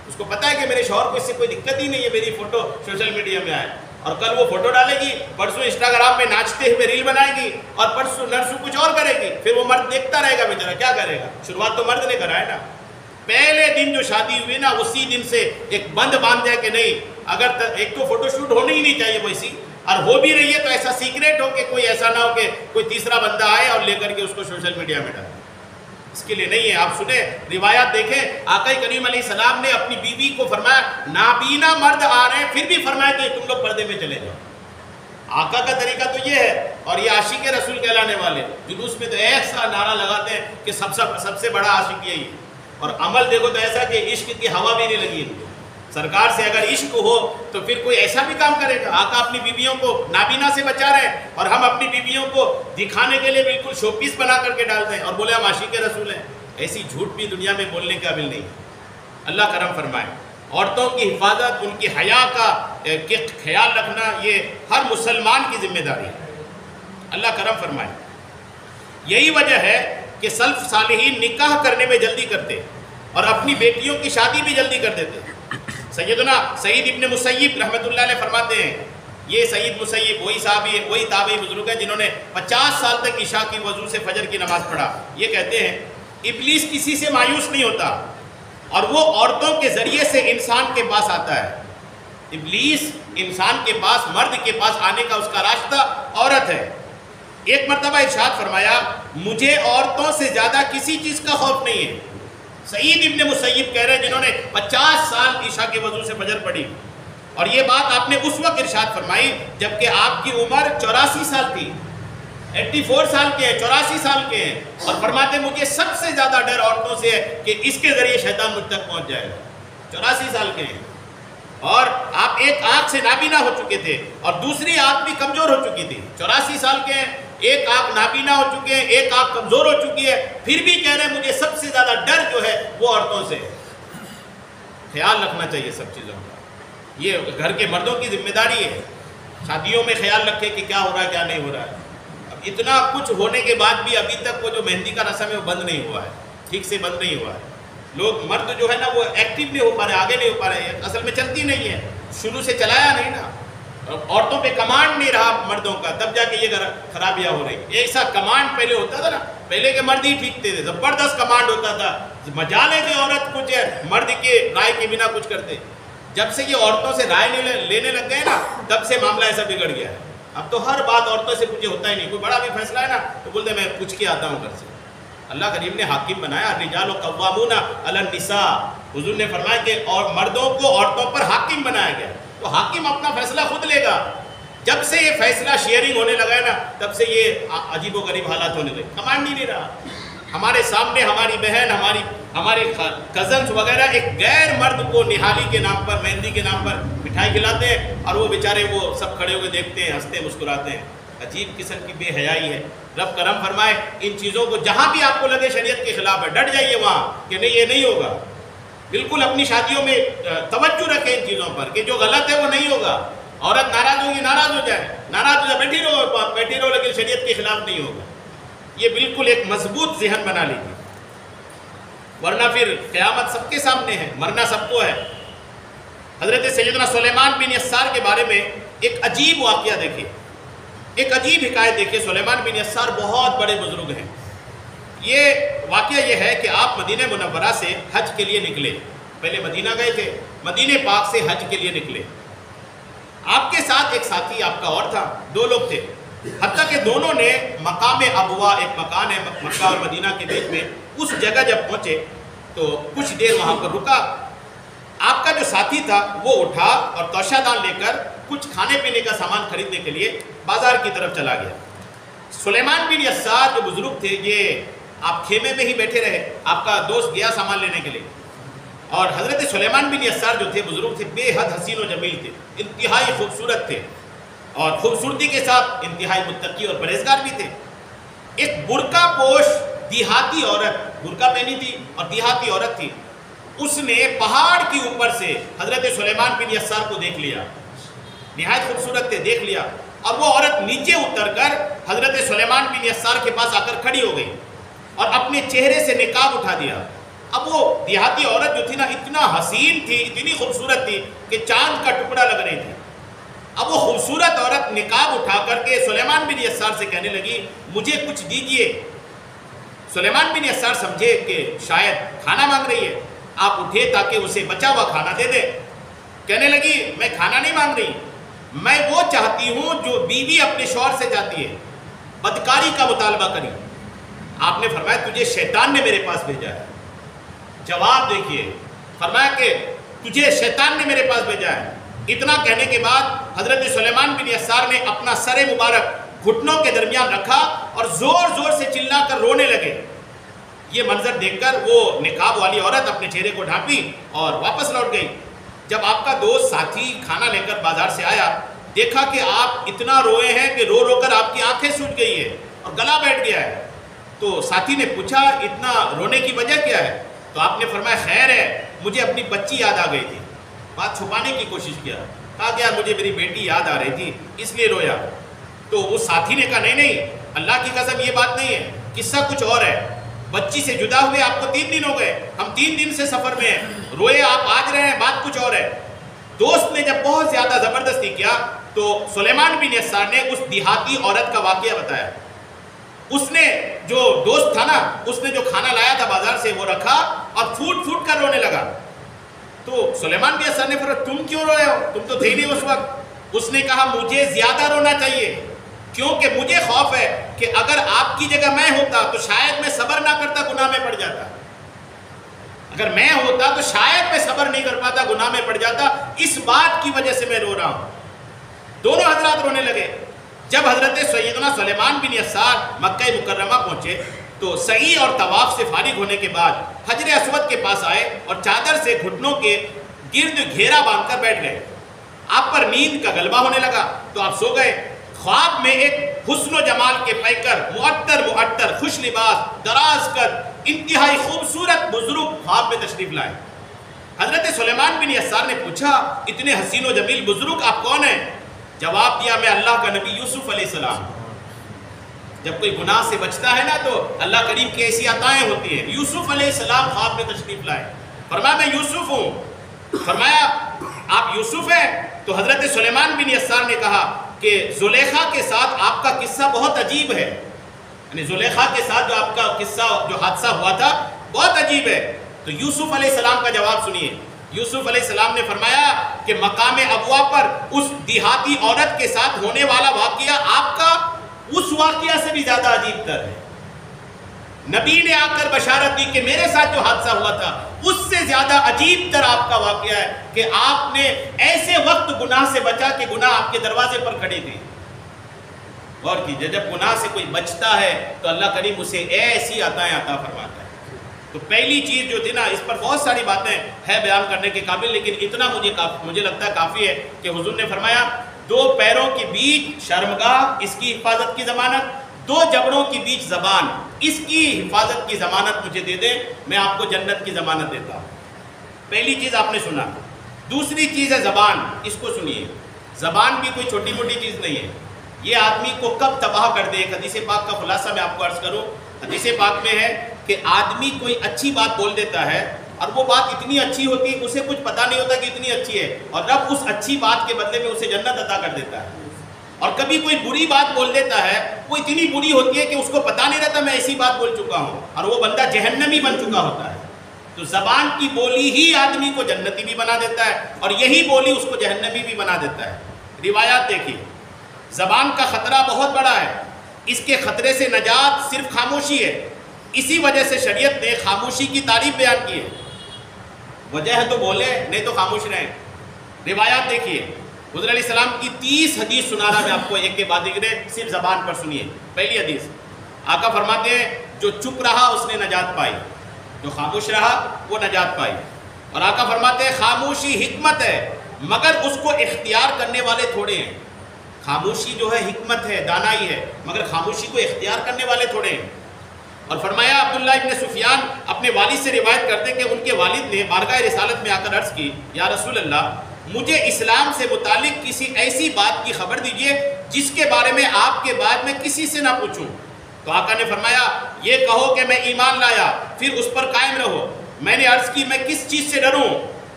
اس کو پتہ ہے کہ میرے شوہر کو اس سے کوئی دقت ہی نہیں ہے میری فوٹو سوشل میڈیا میں آئے، اور کل وہ فوٹو ڈالے گی، پرسوں انسٹاگرام پہ ناچتے ہوئے ریل بنائے گی، اور پرسوں نرسوں کچھ اور کرے گی، پھر وہ مرد دیکھتا رہے گا بیچارہ، کیا کرے گا؟ شروعات تو مرد نے کرا ہے نا۔ پہلے دن جو شادی ہوئی نا اسی دن سے ایک بند باندھ ہے کہ نہیں، اگر ایک تو فوٹو شوٹ ہونی ہی نہیں چاہیے ویسی، اور ہو بھی رہی ہے تو ایسا سیکریٹ ہو کہ کوئی ایسا نہ ہو کہ کوئی تیسرا بندہ آئے اور لے کر کے اس کو سوشل میڈیا میں ڈالے، اس کے لیے نہیں ہے۔ آپ سنیں روایات دیکھیں، آقا کریم علیہ السلام نے اپنی بیوی کو فرمایا، نابینا مرد آ رہے ہیں پھر بھی فرمایا کہ تم لوگ پردے میں چلے جاؤ۔ آقا کا طریقہ تو یہ ہے، اور یہ عاشق رسول کہلانے والے جلوس میں تو ایسا نعرہ لگاتے ہیں کہ سب سے بڑا عاشق یہی ہے، اور عمل دیکھو تو ایسا کہ عشق کی ہوا بھی نہیں لگی ان کو۔ سرکار سے اگر عشق ہو تو پھر کوئی ایسا بھی کام کرے گا؟ آقا اپنی بیویوں کو نابینا سے بچا رہے ہیں، اور ہم اپنی بیویوں کو دکھانے کے لیے بالکل شو پیس بنا کر کے ڈالتے ہیں اور بولے ہم عاشق رسول ہیں۔ ایسی جھوٹ بھی دنیا میں بولنے کے قابل نہیں۔ اللہ کرم فرمائے، عورتوں کی حفاظت، ان کی حیا کا خیال رکھنا یہ ہر مسلمان کی ذمہ داری ہے۔ اللہ کرم فرمائے، یہی وجہ ہے کہ سلف صالحین نکاح کرنے میں جلدی کرتے اور اپنی بیٹیوں کی شادی بھی جلدی کر دیتے۔ سیدنا سعید ابن مسیب رحمۃ اللہ علیہ فرماتے ہیں، یہ سعید مسیب وہی صحابی ہے، وہی تابعی بزرگ ہیں جنہوں نے 50 سال تک عشاء کی وضو سے فجر کی نماز پڑھا۔ یہ کہتے ہیں ابلیس کسی سے مایوس نہیں ہوتا، اور وہ عورتوں کے ذریعے سے انسان کے پاس آتا ہے۔ ابلیس انسان کے پاس، مرد کے پاس آنے کا اس کا راستہ عورت ہے۔ ایک مرتبہ ارشاد فرمایا، مجھے عورتوں سے زیادہ کسی چیز کا خوف نہیں ہے۔ سعید ابن مسیب کہہ رہے ہیں جنہوں نے 50 سال عشاء کے وضو سے فجر پڑھی، اور یہ بات آپ نے اس وقت ارشاد فرمائی جبکہ آپ کی عمر 84 سال تھی، 84 سال کے ہیں، 84 سال کے ہیں، اور فرماتے مجھے سب سے زیادہ ڈر عورتوں سے ہے کہ اس کے ذریعے شیطان مجھ تک پہنچ جائے گا۔ 84 سال کے ہیں، اور آپ ایک آنکھ سے نابینا ہو چکے تھے اور دوسری آنکھ بھی کمزور ہو چکی تھی۔ 84 سال کے ہیں، ایک آنکھ نابینا ہو چکے ہیں، ایک آنکھ کمزور ہو چکی ہے، پھر بھی کہہ رہے ہیں مجھے سب سے زیادہ ڈر جو ہے وہ عورتوں سے ہے۔ خیال رکھنا چاہیے سب چیزوں کا، یہ گھر کے مردوں کی ذمہ داری ہے۔ شادیوں میں خیال رکھے کہ کیا ہو رہا ہے کیا نہیں ہو رہا ہے۔ اب اتنا کچھ ہونے کے بعد بھی ابھی تک وہ جو مہندی کا رسم ہے وہ بند نہیں ہوا ہے، ٹھیک سے بند نہیں ہوا ہے۔ لوگ مرد جو ہے نا وہ ایکٹیو نہیں ہو پا رہے، آگے نہیں ہو پا رہے، اصل میں چلتی نہیں ہے، شروع سے چلایا نہیں نا، عورتوں پہ کمانڈ نہیں رہا مردوں کا، تب جا کے یہ خرابیاں ہو رہی۔ ایسا کمانڈ پہلے ہوتا تھا نا، پہلے کے مرد ہی ٹھیک تھے، زبردست کمانڈ ہوتا تھا، مجال ہے کہ عورت کچھ مرد کے رائے کے بنا کچھ کرتے۔ جب سے یہ عورتوں سے رائے لینے لگ گئے نا تب سے معاملہ ایسا بگڑ گیا ہے۔ اب تو ہر بات عورتوں سے پوچھے ہوتا ہی نہیں، کوئی بڑا بھی فیصلہ ہے نا تو بولتے میں پوچھ کے آتا ہوں گھر سے۔ اللہ کریم نے حاکم بنایا، الرجال قوامون علی النساء، حضور نے فرمایا کہ اور مردوں کو عورتوں پر حاکم بنایا گیا، تو حاکم اپنا فیصلہ خود لے گا۔ جب سے یہ فیصلہ شیئرنگ ہونے لگا ہے نا تب سے یہ عجیب و غریب حالات ہونے لگے، کمانڈ ہی نہیں رہا۔ ہمارے سامنے ہماری بہن، ہمارے کزنس وغیرہ ایک غیر مرد کو نہالی کے نام پر، مہندی کے نام پر مٹھائی کھلاتے ہیں، اور وہ بیچارے وہ سب کھڑے ہو کے دیکھتے ہیں، ہنستے مسکراتے ہیں۔ عجیب قسم کی بے حیائی ہے۔ رب کرم فرمائے ان چیزوں کو جہاں بھی آپ کو لگے شریعت کے خلاف ہے ڈٹ جائیے وہاں کہ نہیں یہ نہیں ہوگا۔ بالکل اپنی شادیوں میں توجہ رکھیں ان چیزوں پر کہ جو غلط ہے وہ نہیں ہوگا۔ عورت ناراض ہوگی، ناراض ہو جائے، بیٹھی رہو لیکن شریعت کے خلاف نہیں ہوگا۔ یہ بالکل ایک مضبوط ذہن بنا لیجیے، ورنہ پھر قیامت سب کے سامنے ہے، مرنا سب کو ہے۔ حضرت سیدنا سلیمان بن یسار کے بارے میں ایک عجیب واقعہ دیکھیے۔ ایک عجیب حکایت دیکھیے، سلیمان بن یسار بہت بڑے بزرگ ہیں. یہ واقعہ یہ ہے کہ آپ مدینہ منورہ سے حج کے لیے نکلے. پہلے مدینہ گئے تھے، مدینہ پاک سے حج کے لیے نکلے. آپ کے ساتھ ایک ساتھی آپ کا اور تھا، 2 لوگ تھے. حتیٰ کہ دونوں نے مقام ابوا، ایک مکان ہے مکہ اور مدینہ کے بیچ میں، اس جگہ جب پہنچے تو کچھ دیر وہاں پر رکا. آپ کا جو ساتھی تھا وہ اٹھا اور توشہ دان لے کر کچھ کھانے پینے کا سامان خریدنے کے لیے بازار کی طرف چلا گیا. سلیمان بن یسار جو بزرگ تھے، یہ آپ خیمے میں ہی بیٹھے رہے. آپ کا دوست گیا سامان لینے کے لیے، اور حضرت سلیمان بن یسار جو تھے بزرگ تھے، بے حد حسین و جمیل تھے، انتہائی خوبصورت تھے، اور خوبصورتی کے ساتھ انتہائی متقی اور پرہیزگار بھی تھے. ایک برقع پوش دیہاتی عورت، برقع پہنی تھی اور دیہاتی عورت تھی، اس نے پہاڑ کے اوپر سے حضرت سلیمان بن یسار کو دیکھ لیا. نہایت خوبصورت تھے، دیکھ لیا. اور وہ عورت نیچے اتر کر حضرت سلیمان بن یسار کے پاس آ کر کھڑی ہو گئی اور اپنے چہرے سے نقاب اٹھا دیا. اب وہ دیہاتی عورت جو تھی نا، اتنا حسین تھی، اتنی خوبصورت تھی کہ چاند کا ٹکڑا لگ رہی تھی. اب وہ خوبصورت عورت نقاب اٹھا کر کے سلیمان بن یسار سے کہنے لگی، مجھے کچھ دیجئے. سلیمان بن یسار سمجھے کہ شاید کھانا مانگ رہی ہے. آپ اٹھے تاکہ اسے بچا ہوا کھانا دے دے. کہنے لگی، میں کھانا نہیں مانگ رہی، میں وہ چاہتی ہوں جو بیوی اپنے شوہر سے جاتی ہے، بدکاری کا مطالبہ کری. آپ نے فرمایا، تجھے شیطان نے میرے پاس بھیجا ہے. جواب دیکھیے، فرمایا کہ تجھے شیطان نے میرے پاس بھیجا ہے. اتنا کہنے کے بعد حضرت سلیمان بن یسار نے اپنا سر مبارک گھٹنوں کے درمیان رکھا اور زور زور سے چلا کر رونے لگے. یہ منظر دیکھ کر وہ نقاب والی عورت اپنے چہرے کو ڈھانپی اور واپس لوٹ گئی. جب آپ کا دوست ساتھی کھانا لے کر بازار سے آیا، دیکھا کہ آپ اتنا روئے ہیں کہ رو رو کر آپ کی آنکھیں سوج گئی ہے اور گلا بیٹھ گیا ہے. تو ساتھی نے پوچھا، اتنا رونے کی وجہ کیا ہے؟ تو آپ نے فرمایا، خیر ہے، مجھے اپنی بچی یاد آ گئی تھی. بات چھپانے کی کوشش کیا، کہا کہ یار مجھے میری بیٹی یاد آ رہی تھی اس لیے رویا. تو اس ساتھی نے کہا، نہیں نہیں، اللہ کی قسم یہ بات نہیں ہے، قصہ کچھ اور ہے. بچی سے جدا ہوئے آپ کو 3 دن ہو گئے، ہم 3 دن سے سفر میں ہیں، روئے آپ آج رہے ہیں، بات کچھ اور ہے. دوست نے جب بہت زیادہ زبردستی کیا تو سلیمان بن یسار نے اس دیہاتی عورت کا واقعہ بتایا. اس نے جو دوست تھا نا، اس نے جو کھانا لایا تھا بازار سے وہ رکھا اور پھوٹ پھوٹ کر رونے لگا. تو سلیمان بن یسار نے فرمایا، تم کیوں روئے ہو؟ تم تو تھے ہی نہیں اس وقت. اس نے کہا، مجھے زیادہ رونا چاہیے، کیونکہ مجھے خوف ہے کہ اگر آپ کی جگہ میں ہوتا تو شاید میں صبر نہ کرتا، گناہ میں پڑ جاتا. اگر میں ہوتا تو شاید میں صبر نہیں کر پاتا، گناہ میں پڑ جاتا. اس بات کی وجہ سے میں رو رہا ہوں. دونوں حضرات رونے لگے. جب حضرت سیدنا سلیمان بن یسار مکہ مکرمہ پہنچے تو سعی اور طواف سے فارغ ہونے کے بعد حجر اسود کے پاس آئے اور چادر سے گھٹنوں کے گرد گھیرا باندھ کر بیٹھ گئے. آپ پر نیند کا غلبہ ہونے لگا تو آپ سو گئے. خواب میں ایک حسن و جمال کے پیکر، معطر خوش لباس، دراز قد، انتہائی خوبصورت بزرگ خواب میں تشریف لائے. حضرت سلیمان بن یسار نے پوچھا، اتنے حسین و جمیل بزرگ آپ کون ہیں؟ جواب دیا، میں اللہ کا نبی یوسف علیہ السلام. جب کوئی گناہ سے بچتا ہے نا تو اللہ کریم کی ایسی عطائیں ہوتی ہیں. یوسف علیہ السلام خواب میں تشریف لائے. فرمایا، میں یوسف ہوں. فرمایا، آپ یوسف ہیں؟ تو حضرت سلیمان بن یسار نے کہا کہ زلیخا کے ساتھ آپ کا قصہ بہت عجیب ہے. یعنی زلیخا کے ساتھ جو آپ کا قصہ، جو حادثہ ہوا تھا، بہت عجیب ہے. تو یوسف علیہ السلام کا جواب سنیے. یوسف علیہ السلام نے فرمایا کہ مقام ابوا پر اس دیہاتی عورت کے ساتھ ہونے والا واقعہ آپ کا اس واقعہ سے بھی زیادہ عجیب تر ہے. نبی نے آ کر بشارت دی کہ میرے ساتھ جو حادثہ ہوا تھا اس سے زیادہ عجیب تر آپ کا واقعہ ہے کہ آپ نے ایسے وقت گناہ سے بچا کہ گناہ آپ کے دروازے پر کھڑے تھے. غور کیجئے، جب گناہ سے کوئی بچتا ہے تو اللہ کریم اسے ایسی عطائیں عطا فرماتا ہے. تو پہلی چیز جو تھی نا، اس پر بہت ساری باتیں ہیں بیان کرنے کے قابل، لیکن اتنا مجھے لگتا ہے کافی ہے کہ حضور نے فرمایا 2 پیروں کے بیچ شرمگاہ، اس کی حفاظت کی ضمانت، 2 جبڑوں کے بیچ زبان، اس کی حفاظت کی ضمانت مجھے دے دیں، میں آپ کو جنت کی ضمانت دیتا ہوں. پہلی چیز آپ نے سنا. دوسری چیز ہے زبان. اس کو سنیے، زبان بھی کوئی چھوٹی موٹی چیز نہیں ہے. یہ آدمی کو کب تباہ کر دے. ایک حدیث پاک کا خلاصہ میں آپ کو عرض کروں. حدیث پاک میں ہے کہ آدمی کوئی اچھی بات بول دیتا ہے اور وہ بات اتنی اچھی ہوتی ہے، اسے کچھ پتہ نہیں ہوتا کہ اتنی اچھی ہے، اور رب اس اچھی بات کے بدلے میں اسے جنت عطا کر دیتا ہے. اور کبھی کوئی بری بات بول دیتا ہے، وہ اتنی بری ہوتی ہے کہ اس کو پتہ نہیں رہتا میں ایسی بات بول چکا ہوں، اور وہ بندہ جہنمی بن چکا ہوتا ہے۔ تو زبان کی بولی ہی آدمی کو جنتی بھی بنا دیتا ہے، اور یہی بولی اس کو جہنمی بھی بنا دیتا ہے۔ روایات دیکھیے، زبان کا خطرہ بہت بڑا ہے، اس کے خطرے سے نجات صرف خاموشی ہے۔ اسی وجہ سے شریعت نے خاموشی کی تعریف بیان کی ہے۔ وجہ ہے تو بولے، نہیں تو خاموش رہیں۔ روایات دیکھیے، حضور علیہ السلام کی 30 حدیث سنا رہا میں آپ کو ایک کے بعد ایک، صرف زبان پر سنیے۔ پہلی حدیث، آقا فرماتے ہیں جو چپ رہا اس نے نجات پائی، جو خاموش رہا وہ نجات پائی۔ اور آقا فرماتے ہیں خاموشی حکمت ہے، مگر اس کو اختیار کرنے والے تھوڑے ہیں۔ خاموشی جو ہے حکمت ہے، دانائی ہے، مگر خاموشی کو اختیار کرنے والے تھوڑے ہیں۔ اور فرمایا عبداللہ ابن سفیان اپنے والد سے روایت کرتے کہ ان کے والد نے بارگاہ رسالت میں آ کر عرض کی، یا رسول اللہ مجھے اسلام سے متعلق کسی ایسی بات کی خبر دیجئے جس کے بارے میں آپ کے بعد میں کسی سے نہ پوچھوں۔ تو آقا نے فرمایا یہ کہو کہ میں ایمان لایا، پھر اس پر قائم رہو۔ میں نے عرض کی میں کس چیز سے ڈروں؟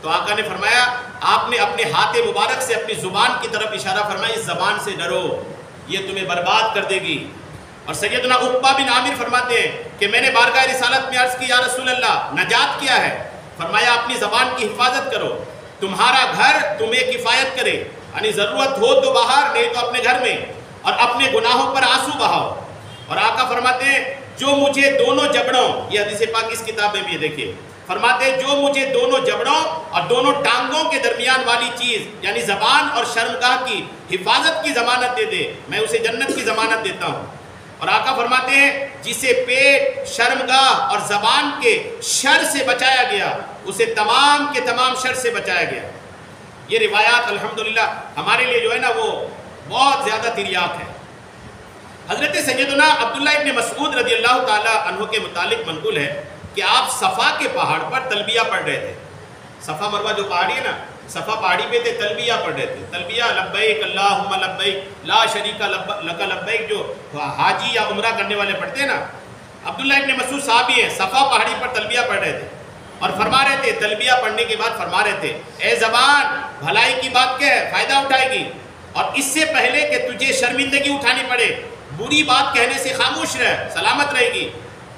تو آقا نے فرمایا آپ نے اپنے ہاتھ مبارک سے اپنی زبان کی طرف اشارہ فرمایا، اس زبان سے ڈرو، یہ تمہیں برباد کر دے گی۔ اور سیدنا عقبہ بن عامر فرماتے ہیں کہ میں نے بارگاہ رسالت میں عرض کی یا رسول اللہ نجات کیا ہے؟ فرمایا اپنی زبان کی حفاظت کرو، تمہارا گھر تمہیں کفایت کرے، یعنی ضرورت ہو تو باہر، نہیں تو اپنے گھر میں، اور اپنے گناہوں پر آنسو بہاؤ۔ اور آقا فرماتے ہیں جو مجھے دونوں جبڑوں، یہ حدیث پاک اس کتاب میں بھی دیکھیے، فرماتے ہیں جو مجھے دونوں جبڑوں اور دونوں ٹانگوں کے درمیان والی چیز یعنی زبان اور شرمگاہ کی حفاظت کی ضمانت دے دے، میں اسے جنت کی ضمانت دیتا ہوں۔ اور آقا فرماتے ہیں جسے پیٹ، شرمگاہ اور زبان کے شر سے بچایا گیا اسے تمام کے تمام شر سے بچایا گیا۔ یہ روایات الحمدللہ ہمارے لیے جو ہے نا وہ بہت زیادہ تریاک ہے۔ حضرت سیدنا عبداللہ ابن مسعود رضی اللہ تعالیٰ عنہ کے متعلق منقول ہے کہ آپ صفا کے پہاڑ پر تلبیہ پڑھ رہے تھے۔ صفا مروہ جو پہاڑی ہے نا، صفا پہاڑی پہ تھے، تلبیہ پڑھ رہے تھے۔ تلبیہ لبیک اللہم لبیک لا شریک لک لبیک جو حاجی یا عمرہ کرنے والے پڑھتے ہیں نا، عبداللہ ابن مسعود صحابی ہیں، صفا پہاڑی پر تلبیہ پڑھ رہے تھے اور فرما رہے تھے، تلبیہ پڑھنے کے بعد فرما رہے تھے اے زبان بھلائی کی بات کہہ، فائدہ اٹھائے گی، اور اس سے پہلے کہ تجھے شرمندگی اٹھانی پڑے بری بات کہنے سے خاموش رہ، سلامت رہے گی۔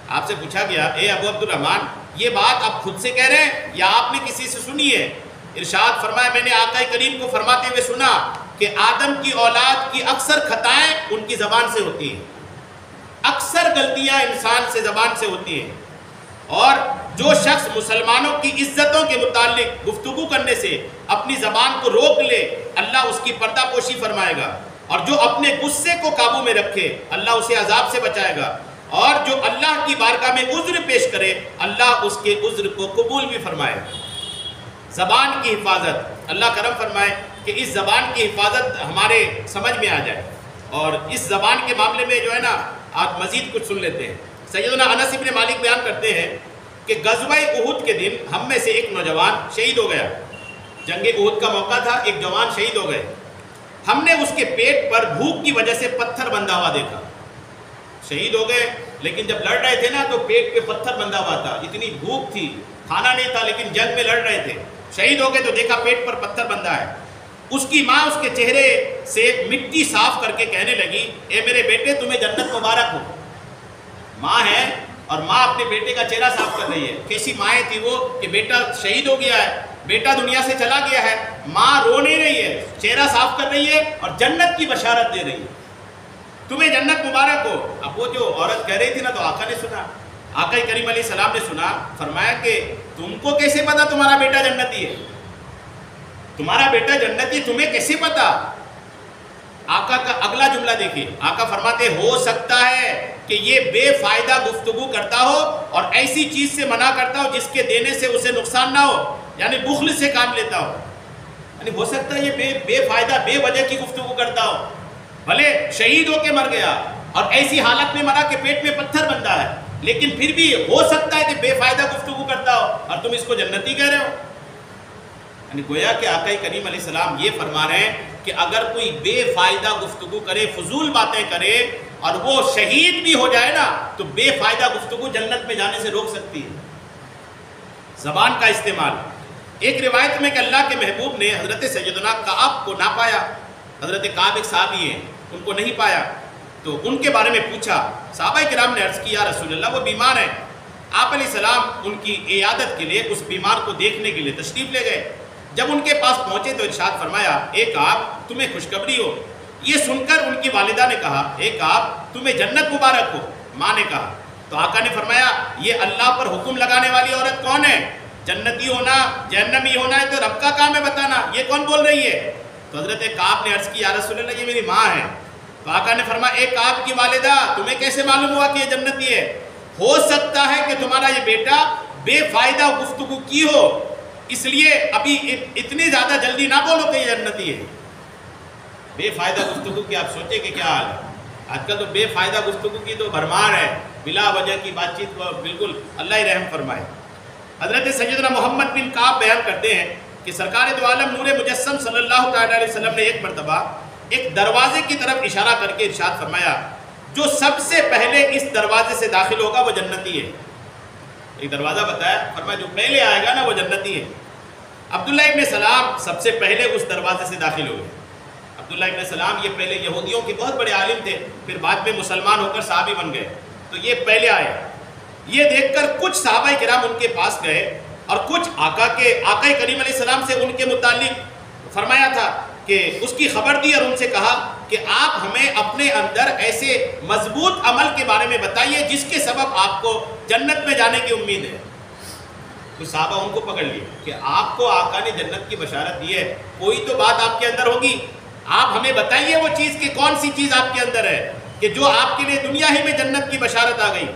آپ سے پوچھا گیا اے ابو عبد الرحمن یہ بات آپ خود سے کہہ رہے ہیں یا آپ نے کسی سے سنی ہے؟ ارشاد فرمایا میں نے آقا کریم کو فرماتے ہوئے سنا کہ آدم کی اولاد کی اکثر خطائیں ان کی زبان سے ہوتی ہیں، اکثر غلطیاں انسان سے زبان سے ہوتی ہیں، اور جو شخص مسلمانوں کی عزتوں کے متعلق گفتگو کرنے سے اپنی زبان کو روک لے اللہ اس کی پردہ پوشی فرمائے گا، اور جو اپنے غصے کو قابو میں رکھے اللہ اسے عذاب سے بچائے گا، اور جو اللہ کی بارگاہ میں عذر پیش کرے اللہ اس کے عذر کو قبول بھی فرمائے گا۔ زبان کی حفاظت، اللہ کرم فرمائے کہ اس زبان کی حفاظت ہمارے سمجھ میں آ جائے، اور اس زبان کے معاملے میں جو ہے نا آپ مزید کچھ سن لیتے ہیں۔ سیدنا انس بن مالک بیان کرتے ہیں کہ غزوہ احد کے دن ہم میں سے ایک نوجوان شہید ہو گیا، جنگ احد کا موقع تھا، ایک جوان شہید ہو گئے، ہم نے اس کے پیٹ پر بھوک کی وجہ سے پتھر بندھا ہوا دیکھا، شہید ہو گئے لیکن جب لڑ رہے تھے نا تو پیٹ پہ پتھر بندھا ہوا تھا، اتنی بھوک تھی، کھانا نہیں تھا لیکن جنگ میں لڑ رہے تھے، شہید ہو گئے تو دیکھا پیٹ پر پتھر بندھا ہے۔ اس کی ماں اس کے چہرے سے مٹی صاف کر کے کہنے لگی اے میرے بیٹے تمہیں جنت مبارک ہو۔ ماں ہے اور ماں اپنے بیٹے کا چہرہ صاف کر رہی ہے، کیسی مائیں تھی وہ کہ بیٹا شہید ہو گیا ہے، بیٹا دنیا سے چلا گیا ہے، ماں رو نہیں رہی ہے، چہرہ صاف کر رہی ہے اور جنت کی بشارت دے رہی ہے، تمہیں جنت مبارک ہو۔ اب وہ جو عورت کہہ رہی تھی نا تو آقا نے سنا، آقا کریم علیہ السلام نے سنا، فرمایا کہ تم کو کیسے پتا تمہارا بیٹا جنتی ہے؟ تمہارا بیٹا جنتی تمہیں کیسے پتا؟ آقا کا اگلا جملہ دیکھیے، آقا فرماتے ہو سکتا ہے کہ یہ بے فائدہ گفتگو کرتا ہو اور ایسی چیز سے منع کرتا ہو جس کے دینے سے اسے نقصان نہ ہو، یعنی بخل سے کام لیتا ہو، یعنی ہو سکتا ہے یہ بے فائدہ بے وجہ کی گفتگو کرتا ہو، بھلے شہید ہو کے مر گیا اور ایسی حالت میں مرا کہ پیٹ میں پتھر بندھا ہے، لیکن پھر بھی ہو سکتا ہے کہ بے فائدہ گفتگو کرتا ہو اور تم اس کو جنتی کہہ رہے ہو۔ یعنی گویا کہ آقا کریم علیہ السلام یہ فرما رہے ہیں کہ اگر کوئی بے فائدہ گفتگو کرے، فضول باتیں کرے اور وہ شہید بھی ہو جائے نا تو بے فائدہ گفتگو جنت میں جانے سے روک سکتی ہے۔ زبان کا استعمال، ایک روایت میں کہ اللہ کے محبوب نے حضرت سیدنا کعب کو نہ پایا، حضرت کعب ایک صحابی ہیں، ان کو نہیں پایا تو ان کے بارے میں پوچھا. صحابہ کرام نے عرض کیا رسول اللہ وہ بیمار ہیں. آپ علیہ السلام ان کی عیادت کے لیے اس بیمار کو دیکھنے کے لیے تشریف لے گئے. جب ان کے پاس پہنچے تو ارشاد فرمایا ایک آپ تمہیں خوشخبری ہو. یہ سن کر ان کی والدہ نے کہا ایک آپ تمہیں جنت مبارک ہو. ماں نے کہا تو آقا نے فرمایا یہ اللہ پر حکم لگانے والی عورت کون ہے؟ جنتی ہونا جہنمی ہونا ہے تو رب کا کام ہے بتانا, یہ کون بول رہی ہے؟ تو حضرت کعب نے عرض کی یا رسول اللہ یہ میری ماں ہے. تو آقا نے فرمایا ایک کعب کی والدہ تمہیں کیسے معلوم ہوا کہ یہ جنتی ہے؟ ہو سکتا ہے کہ تمہارا یہ بیٹا بے فائدہ گفتگو کی ہو, اس لیے ابھی اتنی زیادہ جلدی نہ بولو کہ یہ جنتی ہے. بے فائدہ گفتگو کی آپ سوچیں کہ کیا حال ہے. آج کل تو بے فائدہ گفتگو کی تو بھرمار ہے, بلا وجہ کی بات چیت کو بالکل اللہ ہی رحم فرمائے. حضرت سیدنا محمد بن کعب بیان کرتے ہیں کہ سرکار دو عالم نور مجسم صلی اللہ تعالی علیہ وسلم نے ایک مرتبہ ایک دروازے کی طرف اشارہ کر کے ارشاد فرمایا جو سب سے پہلے اس دروازے سے داخل ہوگا وہ جنتی ہے. ایک دروازہ بتایا, فرمایا جو پہلے آئے گا نا وہ جنتی ہے. عبداللہ ابن سلام سب سے پہلے اس دروازے سے داخل ہوئے. عبداللہ ابن سلام یہ پہلے یہودیوں کے بہت بڑے عالم تھے, پھر بعد میں مسلمان ہو کر صحابی بن گئے, تو یہ پہلے آئے. یہ دیکھ کر کچھ صحابہ کرام ان کے پاس گئے اور کچھ آقا کریم علیہ السلام سے ان کے متعلق فرمایا تھا کہ اس کی خبر دی اور ان سے کہا کہ آپ ہمیں اپنے اندر ایسے مضبوط عمل کے بارے میں بتائیے جس کے سبب آپ کو جنت میں جانے کی امید ہے. کچھ صحابہ ان کو پکڑ لیے کہ آپ کو آقا نے جنت کی بشارت دی ہے, کوئی تو بات آپ کے اندر ہوگی, آپ ہمیں بتائیے وہ چیز کہ کون سی چیز آپ کے اندر ہے کہ جو آپ کے لیے دنیا ہی میں جنت کی بشارت آ گئی.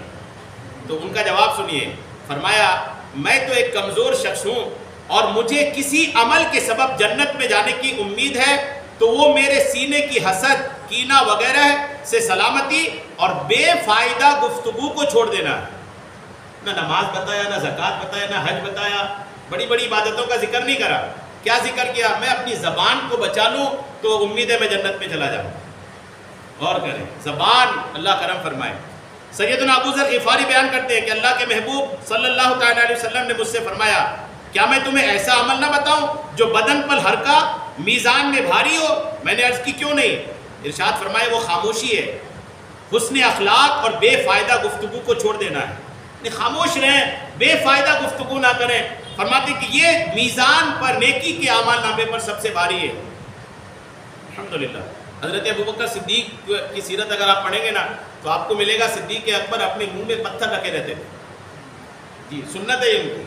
تو ان کا جواب سنیے, فرمایا میں تو ایک کمزور شخص ہوں اور مجھے کسی عمل کے سبب جنت میں جانے کی امید ہے تو وہ میرے سینے کی حسد کینہ وغیرہ سے سلامتی اور بے فائدہ گفتگو کو چھوڑ دینا ہے. نہ نماز بتایا, نہ زکوٰۃ بتایا, نہ حج بتایا, بڑی بڑی عبادتوں کا ذکر نہیں کرا. کیا ذکر کیا؟ میں اپنی زبان کو بچا لوں تو امید ہے میں جنت میں چلا جاؤں. غور کریں, زبان اللہ کرم فرمائے. سیدنا ابو ذر غفاری بیان کرتے ہیں کہ اللہ کے محبوب صلی اللہ تعالیٰ علیہ وسلم نے مجھ سے فرمایا کیا میں تمہیں ایسا عمل نہ بتاؤں جو بدن پر ہلکا میزان میں بھاری ہو؟ میں نے عرض کی کیوں نہیں؟ ارشاد فرمائے وہ خاموشی ہے, حسن اخلاق اور بے فائدہ گفتگو کو چھوڑ دینا ہے. خاموش رہیں, بے فائدہ گفتگو نہ کریں. فرماتے کہ یہ میزان پر نیکی کے اعمال نامے پر سب سے بھاری ہے. الحمدللہ. حضرت ابوبکر صدیق کی سیرت اگر آپ پڑھیں گے نا تو آپ کو ملے گا صدیق اکبر اپنے منہ میں پتھر رکھے رہتے تھے. جی سنت ہے ان کی,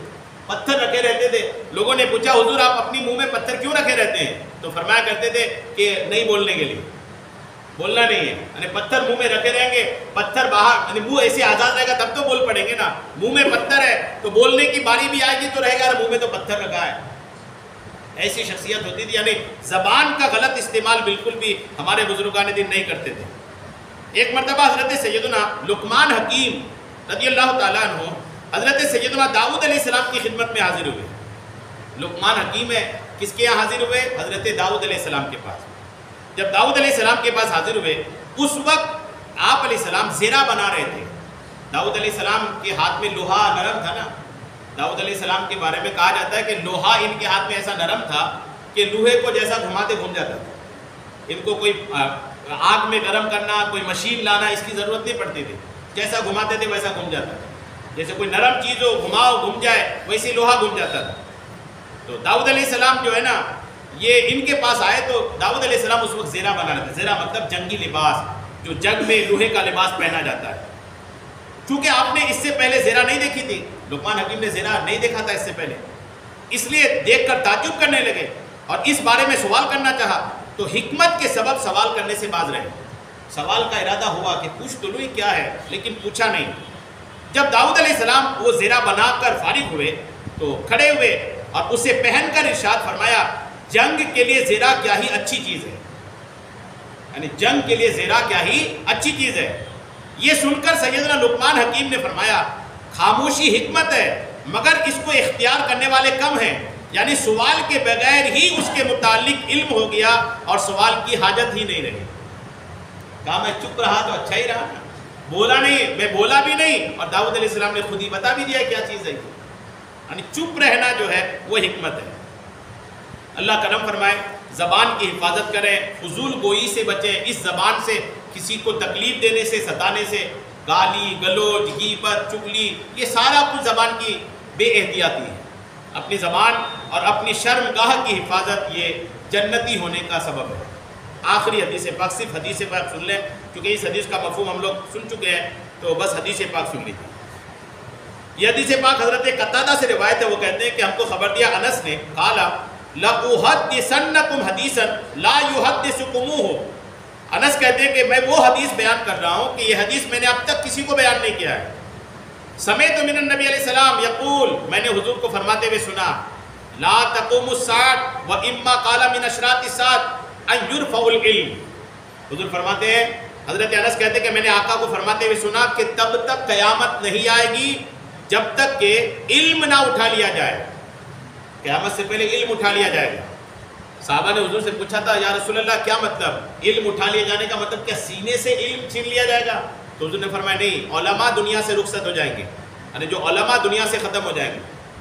پتھر رکھے رہتے تھے. لوگوں نے پوچھا حضور آپ اپنی منہ میں پتھر کیوں رکھے رہتے ہیں؟ تو فرمایا کرتے تھے کہ نہیں بولنے کے لیے, بولنا نہیں ہے. یعنی پتھر منہ میں رکھے رہیں گے, پتھر باہر یعنی منہ ایسے آزاد رہے گا تب تو بول پڑیں گے نا. منہ میں پتھر ہے تو بولنے کی باری بھی آئے گی تو رہے گا منہ میں تو پتھر رکھا ہے. ایسی شخصیت ہوتی تھی. یعنی زبان کا غلط استعمال بالکل بھی ہمارے بزرگان دین نہیں کرتے تھے. ایک مرتبہ حضرت سیدنا لقمان حکیم رضی اللہ تعالیٰ عنہ حضرت سیدنا داؤد علیہ السلام کی خدمت میں حاضر ہوئے. لقمان حکیم ہے, کس کے یہاں حاضر ہوئے؟ حضرت داؤد علیہ السلام کے پاس. جب داؤد علیہ السلام کے پاس حاضر ہوئے اس وقت آپ علیہ السلام زیرہ بنا رہے تھے. داؤد علیہ السلام کے ہاتھ میں لوہا نرم تھا نا. داؤد علیہ السلام کے بارے میں کہا جاتا ہے کہ لوہا ان کے ہاتھ میں ایسا نرم تھا کہ لوہے کو جیسا گھماتے گھوم جاتا تھا. ان کو کوئی آگ میں گرم کرنا, کوئی مشین لانا اس کی ضرورت نہیں پڑتی تھی. جیسا گھماتے تھے ویسا گھوم جاتا تھا. جیسے کوئی نرم چیز ہو گھماؤ گھوم جائے ویسے لوہا گھوم جاتا تھا. تو داؤد علیہ السلام جو ہے نا یہ ان کے پاس آئے تو داؤد علیہ السلام اس وقت زیرہ بنا رہے تھے. زیرہ مطلب جنگی لباس, جو جنگ میں لوہے کا لباس پہنا جاتا ہے. چونکہ آپ نے اس سے پہلے زیرہ نہیں دیکھی تھی, لقمان حکیم نے زیرہ نہیں دیکھا تھا اس سے پہلے, اس لیے دیکھ کر تعجب کرنے لگے اور اس بارے میں سوال کرنا چاہا تو حکمت کے سبب سوال کرنے سے باز رہے. سوال کا ارادہ ہوا کہ پوچھ تو لوں کیا ہے, لیکن پوچھا نہیں. جب داؤد علیہ السلام وہ زیرہ بنا کر فارغ ہوئے تو کھڑے ہوئے اور اسے پہن کر ارشاد فرمایا جنگ کے لیے زیرہ کیا ہی اچھی چیز ہے. یعنی جنگ کے لیے زیرہ کیا ہی اچھی چیز ہے. یہ سن کر سیدنا لقمان حکیم نے فرمایا خاموشی حکمت ہے مگر اس کو اختیار کرنے والے کم ہیں. یعنی سوال کے بغیر ہی اس کے متعلق علم ہو گیا اور سوال کی حاجت ہی نہیں رہی. کہا میں چپ رہا تو اچھا ہی رہا, بولا نہیں, میں بولا بھی نہیں اور داؤد علیہ السلام نے خود ہی بتا بھی دیا کیا چیز ہے. یعنی چپ رہنا جو ہے وہ حکمت ہے. اللہ کرم فرمائے. زبان کی حفاظت کریں، فضول گوئی سے بچیں، اس زبان سے کسی کو تکلیف دینے سے، ستانے سے، گالی گلوچ غیبت چغلی، یہ سارا کچھ زبان کی بے احتیاطی ہے۔ اپنی زبان اور اپنی شرمگاہ کی حفاظت یہ جنتی ہونے کا سبب ہے۔ آخری حدیث پاک، صرف حدیث پاک سن لیں کیونکہ اس حدیث کا مفہوم ہم لوگ سن چکے ہیں، تو بس حدیث پاک سن لیجیے۔ یہ حدیث پاک حضرت قتادہ سے روایت ہے، وہ کہتے ہیں کہ ہم کو خبر دیا انس نے، قال لَأُحَدِّثَنَّكُمْ حَدِيثًا لَا يُحَدِّثُكُمُوهُ۔ انس کہتے ہیں کہ میں وہ حدیث بیان کر رہا ہوں کہ یہ حدیث میں نے اب تک کسی کو بیان نہیں کیا ہے۔ سمعت من النبی علیہ السلام یقول، میں نے حضور کو فرماتے ہوئے سنا، لا تقوم الساعة وإما قال من اشراط الساعة ان يرفع العلم۔ حضور فرماتے ہیں، حضرت انس کہتے ہیں کہ میں نے آقا کو فرماتے ہوئے سنا کہ تب تک قیامت نہیں آئے گی جب تک کہ علم نہ اٹھا لیا جائے۔ قیامت سے پہلے علم اٹھا لیا جائے گا۔ صحابہ نے حضور سے پوچھا تھا، یا رسول اللہ کیا مطلب؟ علم اٹھا لیا جانے کا مطلب کیا سینے سے علم چھین لیا جائے گا؟ تو حضور نے فرمایا نہیں، علماء دنیا سے رخصت ہو جائیں گے، یعنی جو علماء دنیا سے ختم ہو جائیں گے۔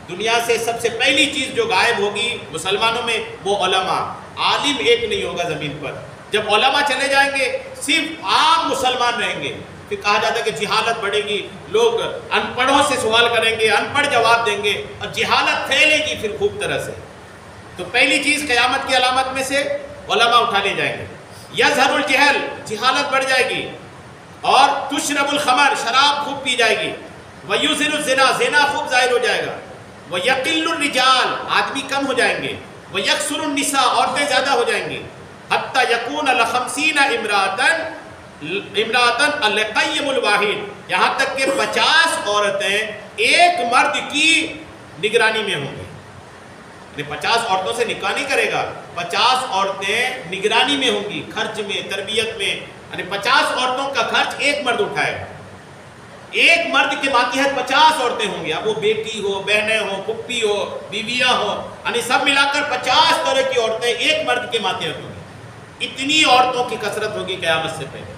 دنیا سے سب سے پہلی چیز جو غائب ہوگی مسلمانوں میں وہ علماء، عالم ایک نہیں ہوگا زمین پر۔ جب علماء چلے جائیں گے صرف عام مسلمان رہیں گے۔ پھر کہا جاتا ہے کہ جہالت بڑھے گی، لوگ ان پڑھوں سے سوال کریں گے، ان پڑھ جواب دیں گے، اور جہالت پھیلے گی پھر خوب طرح سے۔ تو پہلی چیز قیامت کی علامت میں سے علماء اٹھا لے جائیں گے۔ یظہر الجہل، جہالت بڑھ جائے گی، اور تشرب الخمر، شراب خوب پی جائے گی، ویظہر الزنا، زنا خوب ظاہر ہو جائے گا، ویقل الرجال، آدمی کم ہو جائیں گے، ویکثر النساء، عورتیں زیادہ ہو جائیں گی، حتی یکون ل50 امراۃ القیم الواحد، یہاں تک کہ 50 عورتیں ایک مرد کی نگرانی میں ہوں گی۔ یعنی 50 عورتوں سے نکاح نہیں کرے گا، 50 عورتیں نگرانی میں ہوں گی، خرچ میں، تربیت میں، یعنی 50 عورتوں کا خرچ ایک مرد اٹھائے گا۔ ایک مرد کے ماتحت 50 عورتیں ہوں گی، اب وہ بیٹی ہو، بہنیں ہو، پھپھی ہو، بیویاں ہو، یعنی سب ملا کر 50 طرح کی عورتیں ایک مرد کے ماتحت ہوں گی۔ اتنی عورتوں کی کثرت ہوگی قیامت سے پہلے۔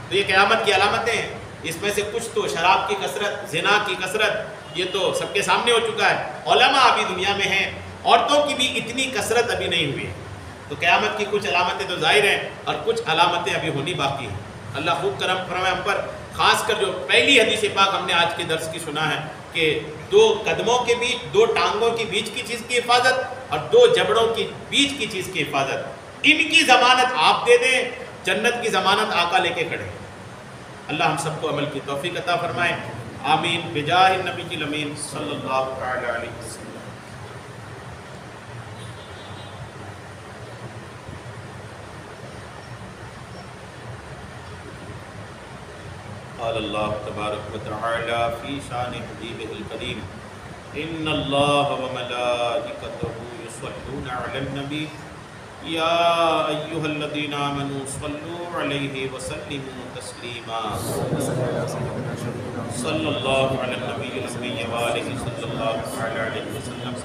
تو یہ قیامت کی علامتیں ہیں۔ اس میں سے کچھ تو شراب کی کثرت، زنا کی کثرت، یہ تو سب کے سامنے ہو چکا ہے۔ علماء ابھی دنیا میں ہیں، عورتوں کی بھی اتنی کثرت ابھی نہیں ہوئی ہے۔ تو قیامت کی کچھ علامتیں تو ظاہر ہیں اور کچھ علامتیں ابھی ہونی باقی ہیں۔ اللہ خوب کرم فرمائے ہم پر، خاص کر جو پہلی حدیث پاک ہم نے آج کے درس کی سنا ہے کہ 2 قدموں کے بیچ، 2 ٹانگوں کے بیچ کی چیز کی حفاظت اور 2 جبڑوں کے بیچ کی چیز کی حفاظت، ان کی ضمانت آپ دے دیں، جنت کی ضمانت آقا لے کے کھڑے۔ اللہ ہم سب کو عمل کی توفیق عطا فرمائے، آمین، بجاہ النبی الامین صلی اللہ تعالی علیہ وسلم۔ قال اللہ تبارک و تعالی فی شان حبیبہ الکریم، ان اللہ وملائکتہ یصلون علی النبی یا ایہا الذین آمنوا صلوا علیہ وسلموا تسلیما۔ صلی اللہ علی النبی الأمی وآلہ صلی اللہ علیہ وسلم،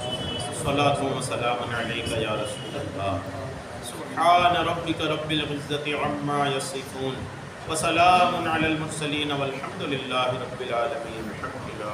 صلاۃ و سلام علیک یا رسول اللہ۔ سبحان ربک رب العزۃ عما یصفون وسلام علی المرسلین والحمد للہ رب العالمین۔ الحمد للہ۔